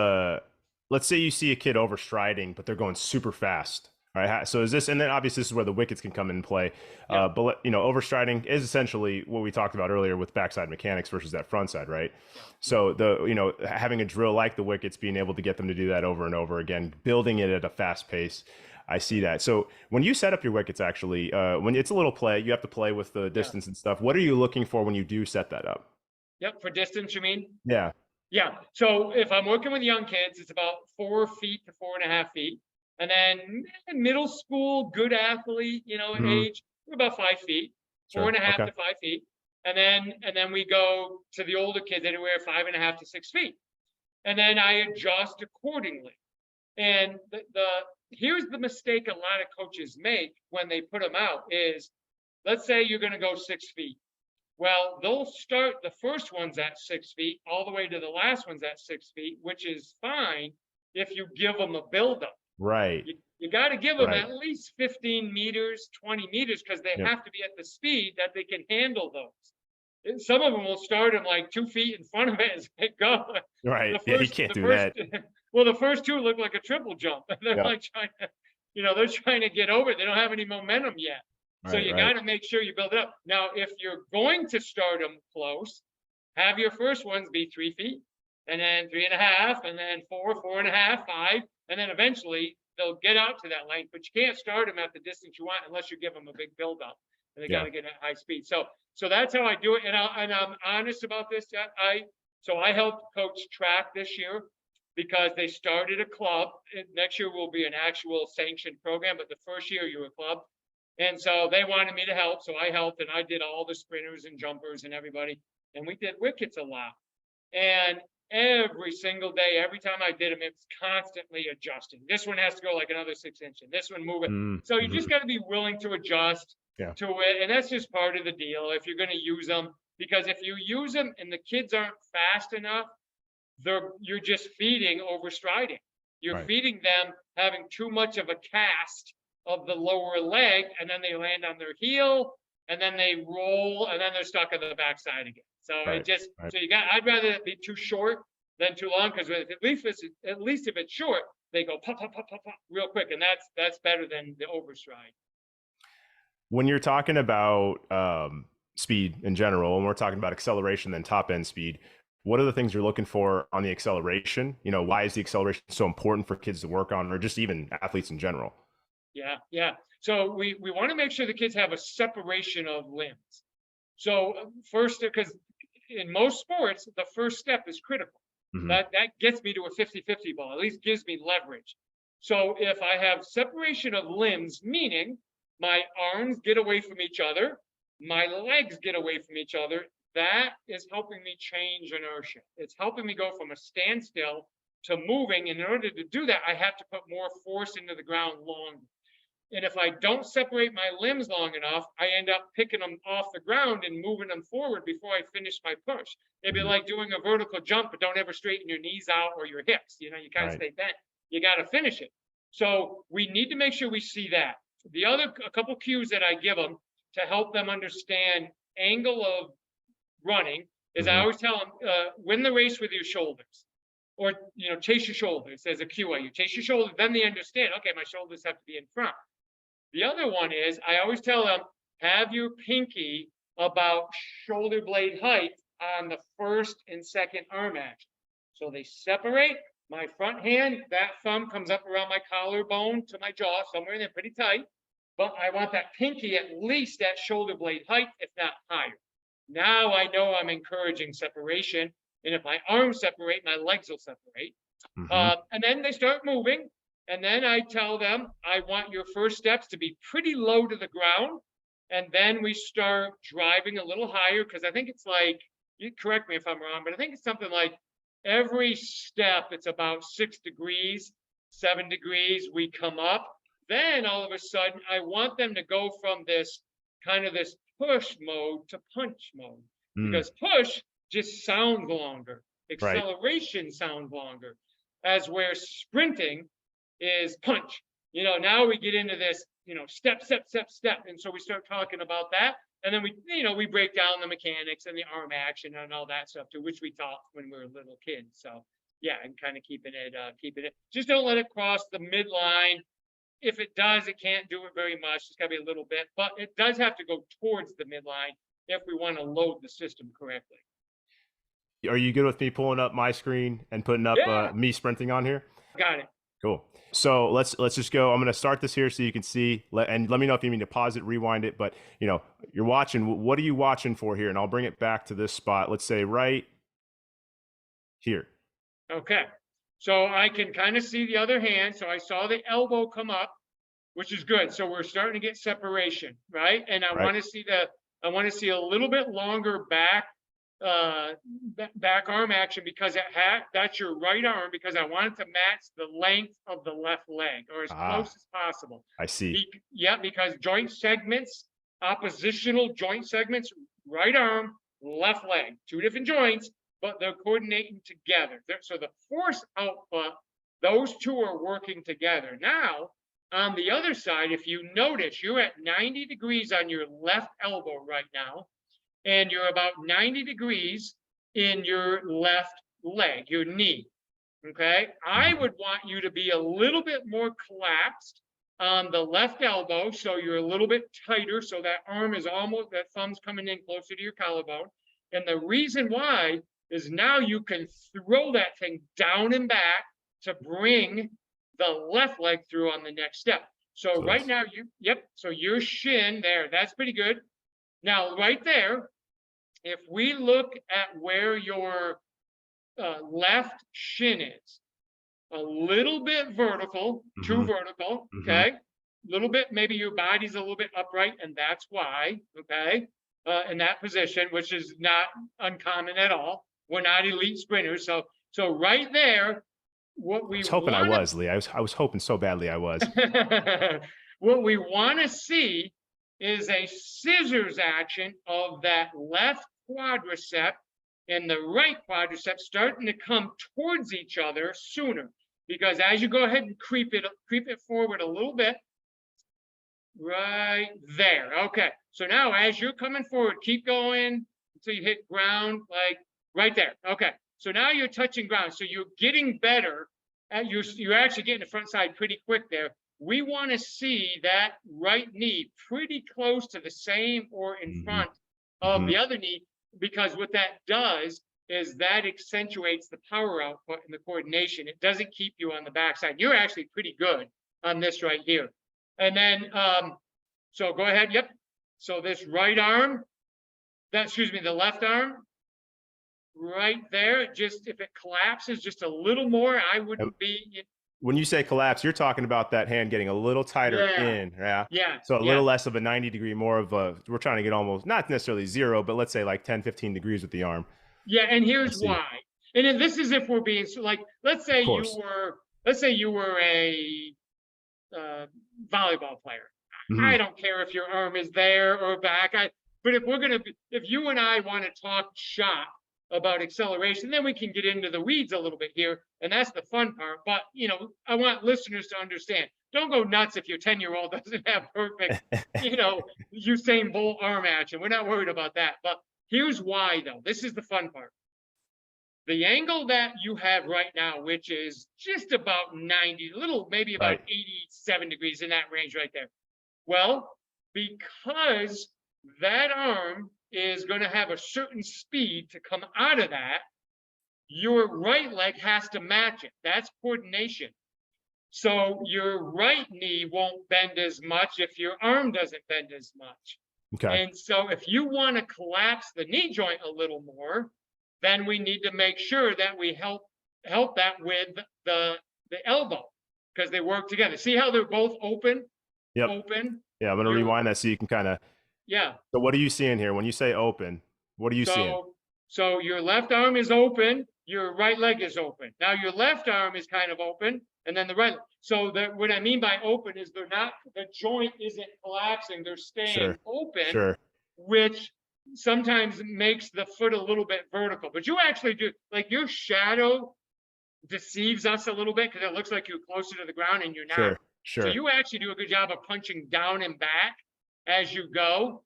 S1: let's say you see a kid overstriding, but they're going super fast. All right. So is this, and then obviously this is where the wickets can come in play.
S2: Yeah.
S1: But overstriding is essentially what we talked about earlier with backside mechanics versus that front side, right?
S2: Yeah.
S1: So having a drill like the wickets, being able to get them to do that over and over again, building it at a fast pace. I see that. So when you set up your wickets, actually, when it's a little play, you have to play with the distance and stuff. What are you looking for when you do set that up?
S2: Yep. For distance, you mean?
S1: Yeah.
S2: Yeah. So if I'm working with young kids, it's about 4 feet to 4.5 feet. And then middle school, good athlete, age, we're about 5 feet,
S1: Sure.
S2: 4.5
S1: Okay.
S2: to 5 feet. And then we go to the older kids anywhere 5.5 to 6 feet. And then I adjust accordingly. And here's the mistake a lot of coaches make when they put them out is, let's say you're going to go 6 feet. Well, they'll start the first ones at 6 feet all the way to the last ones at 6 feet, which is fine if you give them a buildup.
S1: Right.
S2: You got to give them
S1: Right.
S2: at least 15 meters, 20 meters, because they
S1: Yep.
S2: have to be at the speed that they can handle those. And some of them will start them like 2 feet in front of it as they go.
S1: Right.
S2: The
S1: Yeah, you
S2: first-
S1: can't
S2: the
S1: do
S2: first-
S1: that.
S2: Well, the first two look like a triple jump. They're
S1: Yeah.
S2: like trying to, they're trying to get over it. They don't have any momentum yet. So
S1: Right,
S2: you
S1: right.
S2: got to make sure you build it up. Now, if you're going to start them close, have your first ones be 3 feet, and then 3.5, and then 4, 4.5, 5, and then eventually they'll get out to that length. But you can't start them at the distance you want unless you give them a big build up, and they
S1: Yeah.
S2: got to get at high speed. So that's how I do it, and I'm honest about this. I helped coach track this year because they started a club. Next year will be an actual sanctioned program, but the first year you're a club. And so they wanted me to help. So I helped and I did all the sprinters and jumpers and everybody. And we did wickets a lot. And every single day, every time I did them, it was constantly adjusting. This one has to go like another 6 inches. This one move it. So you just got to be willing to adjust to it. And that's just part of the deal if you're going to use them. Because if you use them and the kids aren't fast enough, you're just feeding overstriding. You're feeding them having too much of a cast of the lower leg, and then they land on their heel, and then they roll, and then they're stuck on the backside again. So I'd rather it be too short than too long, because at least if it's short, they go pop, pop, pop, pop, pop real quick, and that's better than the overstride.
S1: When you're talking about speed in general, and we're talking about acceleration and top end speed, what are the things you're looking for on the acceleration? Why is the acceleration so important for kids to work on, or just even athletes in general?
S2: Yeah. So we want to make sure the kids have a separation of limbs. So first, because in most sports, the first step is critical.
S1: Mm-hmm.
S2: That gets me to a 50-50 ball, at least gives me leverage. So if I have separation of limbs, meaning my arms get away from each other, my legs get away from each other, that is helping me change inertia. It's helping me go from a standstill to moving. And in order to do that, I have to put more force into the ground longer. And if I don't separate my limbs long enough, I end up picking them off the ground and moving them forward before I finish my push. It'd be like doing a vertical jump, but don't ever straighten your knees out or your hips. You kind of stay bent. You got to finish it. So we need to make sure we see that. A couple cues that I give them to help them understand angle of running is I always tell them, win the race with your shoulders. Or, chase your shoulders as a cue. You chase your shoulders, then they understand, okay, my shoulders have to be in front. The other one is, I always tell them, have your pinky about shoulder blade height on the first and second arm action. So they separate. My front hand, that thumb comes up around my collarbone to my jaw, somewhere in there pretty tight. But I want that pinky at least at shoulder blade height, if not higher. Now I know I'm encouraging separation. And if my arms separate, my legs will separate. And then they start moving. And then I tell them, I want your first steps to be pretty low to the ground. And then we start driving a little higher, because I think it's like, you correct me if I'm wrong, but I think it's something like every step, it's about 6 degrees, 7 degrees, we come up. Then all of a sudden, I want them to go from this push mode to punch mode. Because push just sounds longer.
S1: Right.
S2: Acceleration sounds longer. As where sprinting is punch. Now we get into this, step, step, step, step. And so we start talking about that. And then we break down the mechanics and the arm action and all that stuff too, which we taught when we were little kids. So yeah, and kind of keeping it. Just don't let it cross the midline. If it does, it can't do it very much. It's got to be a little bit, but it does have to go towards the midline if we want to load the system correctly.
S1: Are you good with me pulling up my screen and putting up me sprinting on here?
S2: Got it.
S1: Cool. So let's just go. I'm going to start this here so you can see, and let me know if you mean to pause it, rewind it. But you're watching. What are you watching for here? And I'll bring it back to this spot. Let's say right here.
S2: Okay. So I can kind of see the other hand. So I saw the elbow come up, which is good. So we're starting to get separation, right? And I want to see a little bit longer back arm action, because that's your right arm, because I want it to match the length of the left leg, or as close as possible.
S1: I see.
S2: Because joint segments, oppositional joint segments, right arm, left leg, two different joints, but they're coordinating together. So the force output, those two are working together. Now, on the other side, if you notice, you're at 90 degrees on your left elbow right now, and you're about 90 degrees in your left leg, your knee, okay? I would want you to be a little bit more collapsed on the left elbow, so you're a little bit tighter, so that thumb's coming in closer to your collarbone. And the reason why is now you can throw that thing down and back to bring the left leg through on the next step. So right now, so your shin there, that's pretty good. Now, right there, if we look at where your left shin is, a little bit vertical, too vertical, okay? A little bit, maybe your body's a little bit upright, and that's why, okay? In that position, which is not uncommon at all. We're not elite sprinters. So right there, what we
S1: I was hoping I was, Lee. I was hoping so badly I was.
S2: What we want to see is a scissors action of that left quadricep and the right quadricep starting to come towards each other sooner. Because as you go ahead and creep it forward a little bit, right there. Okay. So now as you're coming forward, keep going until you hit ground, like right there. Okay. So now you're touching ground. So you're getting better. You're actually getting the front side pretty quick there. We want to see that right knee pretty close to the same or in front of the other knee, because what that does is that accentuates the power output and the coordination. It doesn't keep you on the backside. You're actually pretty good on this right here. And then, so go ahead. Yep. So this right arm, the left arm, right there, just if it collapses just a little more, I wouldn't be.
S1: When you say collapse, you're talking about that hand getting a little tighter in, yeah?
S2: Yeah.
S1: So a little less of a 90 degree, more of a, we're trying to get almost, not necessarily zero, but let's say like 10, 15 degrees with the arm.
S2: Yeah, and here's why. And then this is if we're being, like, let's say you were a volleyball player. I don't care if your arm is there or back. But if you and I want to talk shop about acceleration, then we can get into the weeds a little bit here, and that's the fun part. But I want listeners to understand, don't go nuts if your 10-year-old doesn't have perfect Usain Bolt arm action. We're not worried about that. But here's why, though. This is the fun part. The angle that you have right now, which is just about 90, maybe about 87 degrees, in that range right there. Well, because that arm is going to have a certain speed to come out of that, your right leg has to match it. That's coordination. So your right knee won't bend as much if your arm doesn't bend as much.
S1: Okay.
S2: And so if you want to collapse the knee joint a little more, then we need to make sure that we help that with the elbow, because they work together. See how they're both open?
S1: Yep.
S2: Open.
S1: Yeah, I'm going to rewind that so you can kind of.
S2: Yeah.
S1: So what are you seeing here? When you say open, what are you seeing?
S2: So your left arm is open, your right leg is open. Now your left arm is kind of open, and then the right. So what I mean by open is the joint isn't collapsing, they're staying open, which sometimes makes the foot a little bit vertical, but you actually do, like, your shadow deceives us a little bit because it looks like you're closer to the ground and you're not.
S1: Sure,
S2: So
S1: sure.
S2: you actually do a good job of punching down and back as you go.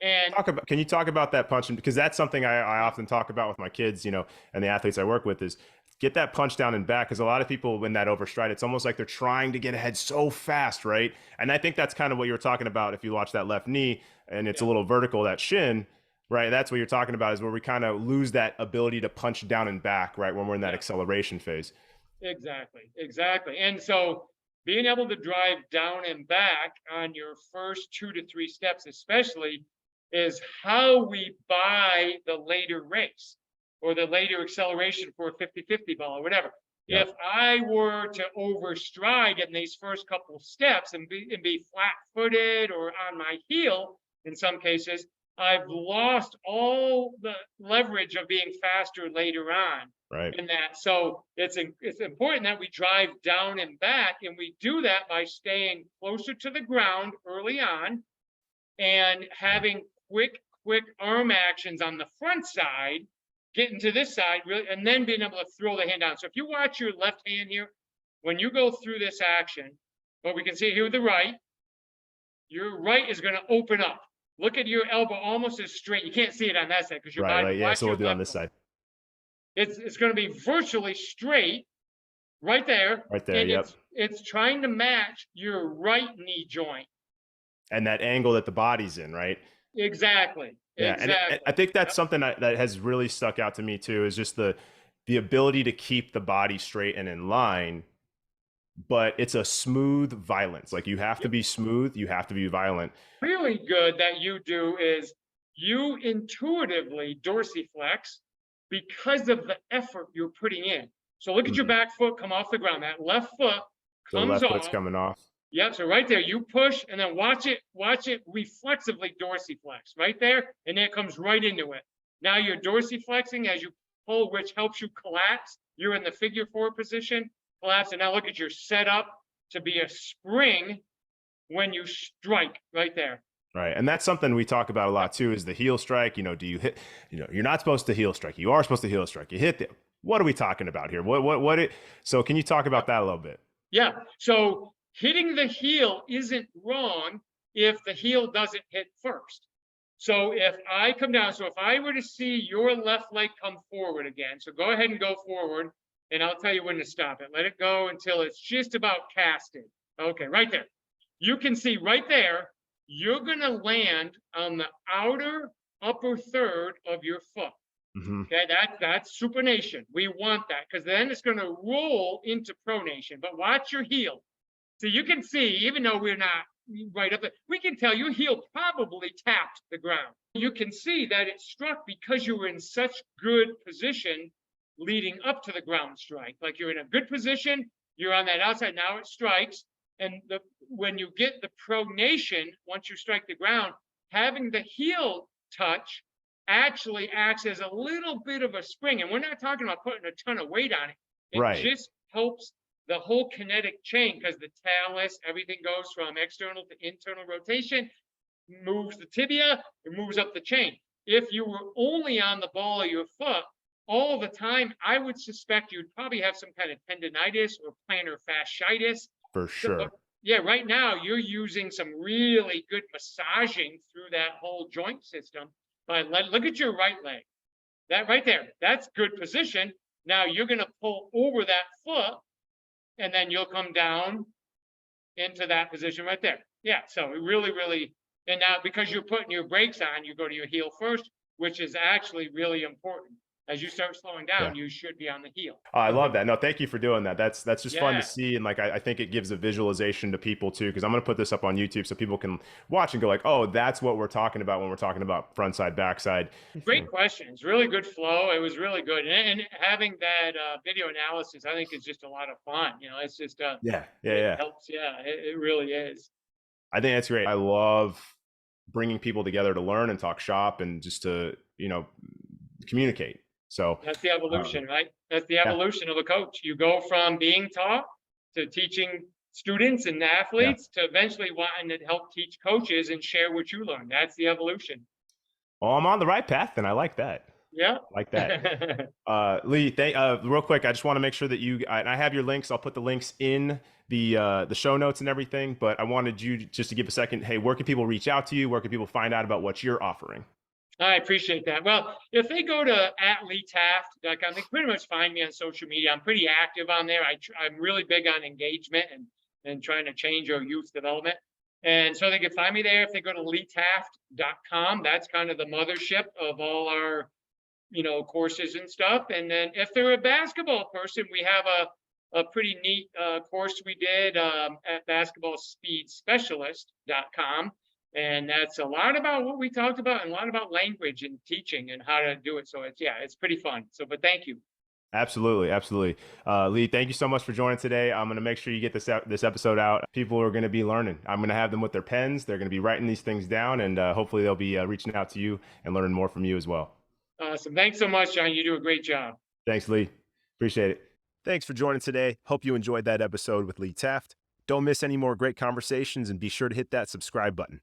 S2: And
S1: Can you talk about that punch? Because that's something I often talk about with my kids, you know, and the athletes I work with is get that punch down and back. Because a lot of people, when that overstride, it's almost like they're trying to get ahead so fast, right? And I think that's kind of what you were talking about. If you watch that left knee and it's a little vertical, that shin, right? That's what you're talking about, is where we kind of lose that ability to punch down and back, right? When we're in that acceleration phase.
S2: exactly, exactly. And so being able to drive down and back on your first 2 to 3 steps, especially, is how we buy the later race or the later acceleration for a 50-50 ball or whatever.
S1: Yep.
S2: If I were to overstride in these first couple of steps and be flat-footed or on my heel, in some cases, I've lost all the leverage of being faster later on.
S1: Right.
S2: In that. So it's important that we drive down and back, and we do that by staying closer to the ground early on and having quick arm actions on the front side, getting to this side, really, and then being able to throw the hand down. So if you watch your left hand here, when you go through this action, what we can see here with the right, your right is going to open up. Look at your elbow almost as straight. You can't see it on that side because your body.
S1: Right. Yeah. So we'll do it on this side.
S2: It's going to be virtually straight right there.
S1: Right there.
S2: And
S1: Yep.
S2: It's trying to match your right knee joint.
S1: And that angle that the body's in, right?
S2: Exactly.
S1: Yeah.
S2: Exactly.
S1: And I think that's something that has really stuck out to me too, is just the ability to keep the body straight and in line, but it's a smooth violence. Like, you have to be smooth. You have to be violent.
S2: Really good that you do is you intuitively dorsiflex because of the effort you're putting in. So look at your back foot come off the ground. That left foot
S1: So the
S2: comes
S1: left
S2: off.
S1: foot's coming off.
S2: Yep. So right there, you push and then watch it reflexively dorsiflex right there. And then it comes right into it. Now you're dorsiflexing as you pull, which helps you collapse. You're in the figure 4 position, collapse. And now look at your setup to be a spring when you strike right there.
S1: Right. And that's something we talk about a lot too, is the heel strike. You know, do you hit, you know, you're not supposed to heel strike. You are supposed to heel strike. You hit it. What are we talking about here? So can you talk about that a little bit?
S2: Yeah. So hitting the heel isn't wrong if the heel doesn't hit first. So if I come down, so if I were to see your left leg come forward again, so go ahead and go forward, and I'll tell you when to stop it. Let it go until it's just about casted. Okay, right there. You can see right there, you're going to land on the outer upper third of your foot.
S1: Mm-hmm.
S2: Okay, that's supination. We want that because then it's going to roll into pronation. But watch your heel. So you can see, even though we're not right up there, we can tell your heel probably tapped the ground. You can see that it struck because you were in such good position leading up to the ground strike. Like, you're in a good position, you're on that outside, now it strikes. And when you get the pronation, once you strike the ground, having the heel touch actually acts as a little bit of a spring. And we're not talking about putting a ton of weight on it. It just helps the whole kinetic chain, because the talus, everything goes from external to internal rotation, moves the tibia, it moves up the chain. If you were only on the ball of your foot all the time, I would suspect you'd probably have some kind of tendonitis or plantar fasciitis.
S1: For sure.
S2: So, yeah, right now you're using some really good massaging through that whole joint system. But look at your right leg. That right there, that's good position. Now you're going to pull over that foot, and then you'll come down into that position right there. Yeah, so really, really, and now because you're putting your brakes on, you go to your heel first, which is actually really important. As you start slowing down, you should be on the heel.
S1: Oh, I love that. No, thank you for doing that. That's just fun to see. And like, I think it gives a visualization to people too, because I'm going to put this up on YouTube so people can watch and go like, oh, that's what we're talking about when we're talking about front side, back side.
S2: Great questions. Really good flow. It was really good. And having that video analysis, I think, is just a lot of fun. You know, it's just, it helps. Yeah, it really is.
S1: I think that's great. I love bringing people together to learn and talk shop and just to, communicate. So
S2: that's the evolution, right? That's the evolution of a coach. You go from being taught to teaching students and athletes to eventually wanting to help teach coaches and share what you learned. That's the evolution.
S1: Well, I'm on the right path, and I like that.
S2: Yeah.
S1: I like that. Lee, real quick, I just want to make sure that I have your links. I'll put the links in the show notes and everything. But I wanted you just to give a second. Hey, where can people reach out to you? Where can people find out about what you're offering?
S2: I appreciate that. Well, if they go to @LeeTaft.com, they can pretty much find me on social media. I'm pretty active on there. I'm really big on engagement and trying to change our youth development. And so they can find me there. If they go to LeeTaft.com, that's kind of the mothership of all our, courses and stuff. And then if they're a basketball person, we have a pretty neat course we did at basketballspeedspecialist.com. And that's a lot about what we talked about and a lot about language and teaching and how to do it. So it's pretty fun. But thank you.
S1: Absolutely, absolutely. Lee, thank you so much for joining today. I'm going to make sure you get this episode out. People are going to be learning. I'm going to have them with their pens. They're going to be writing these things down, and hopefully they'll be reaching out to you and learning more from you as well.
S2: Awesome. Thanks so much, John. You do a great job.
S1: Thanks, Lee. Appreciate it. Thanks for joining today. Hope you enjoyed that episode with Lee Taft. Don't miss any more great conversations, and be sure to hit that subscribe button.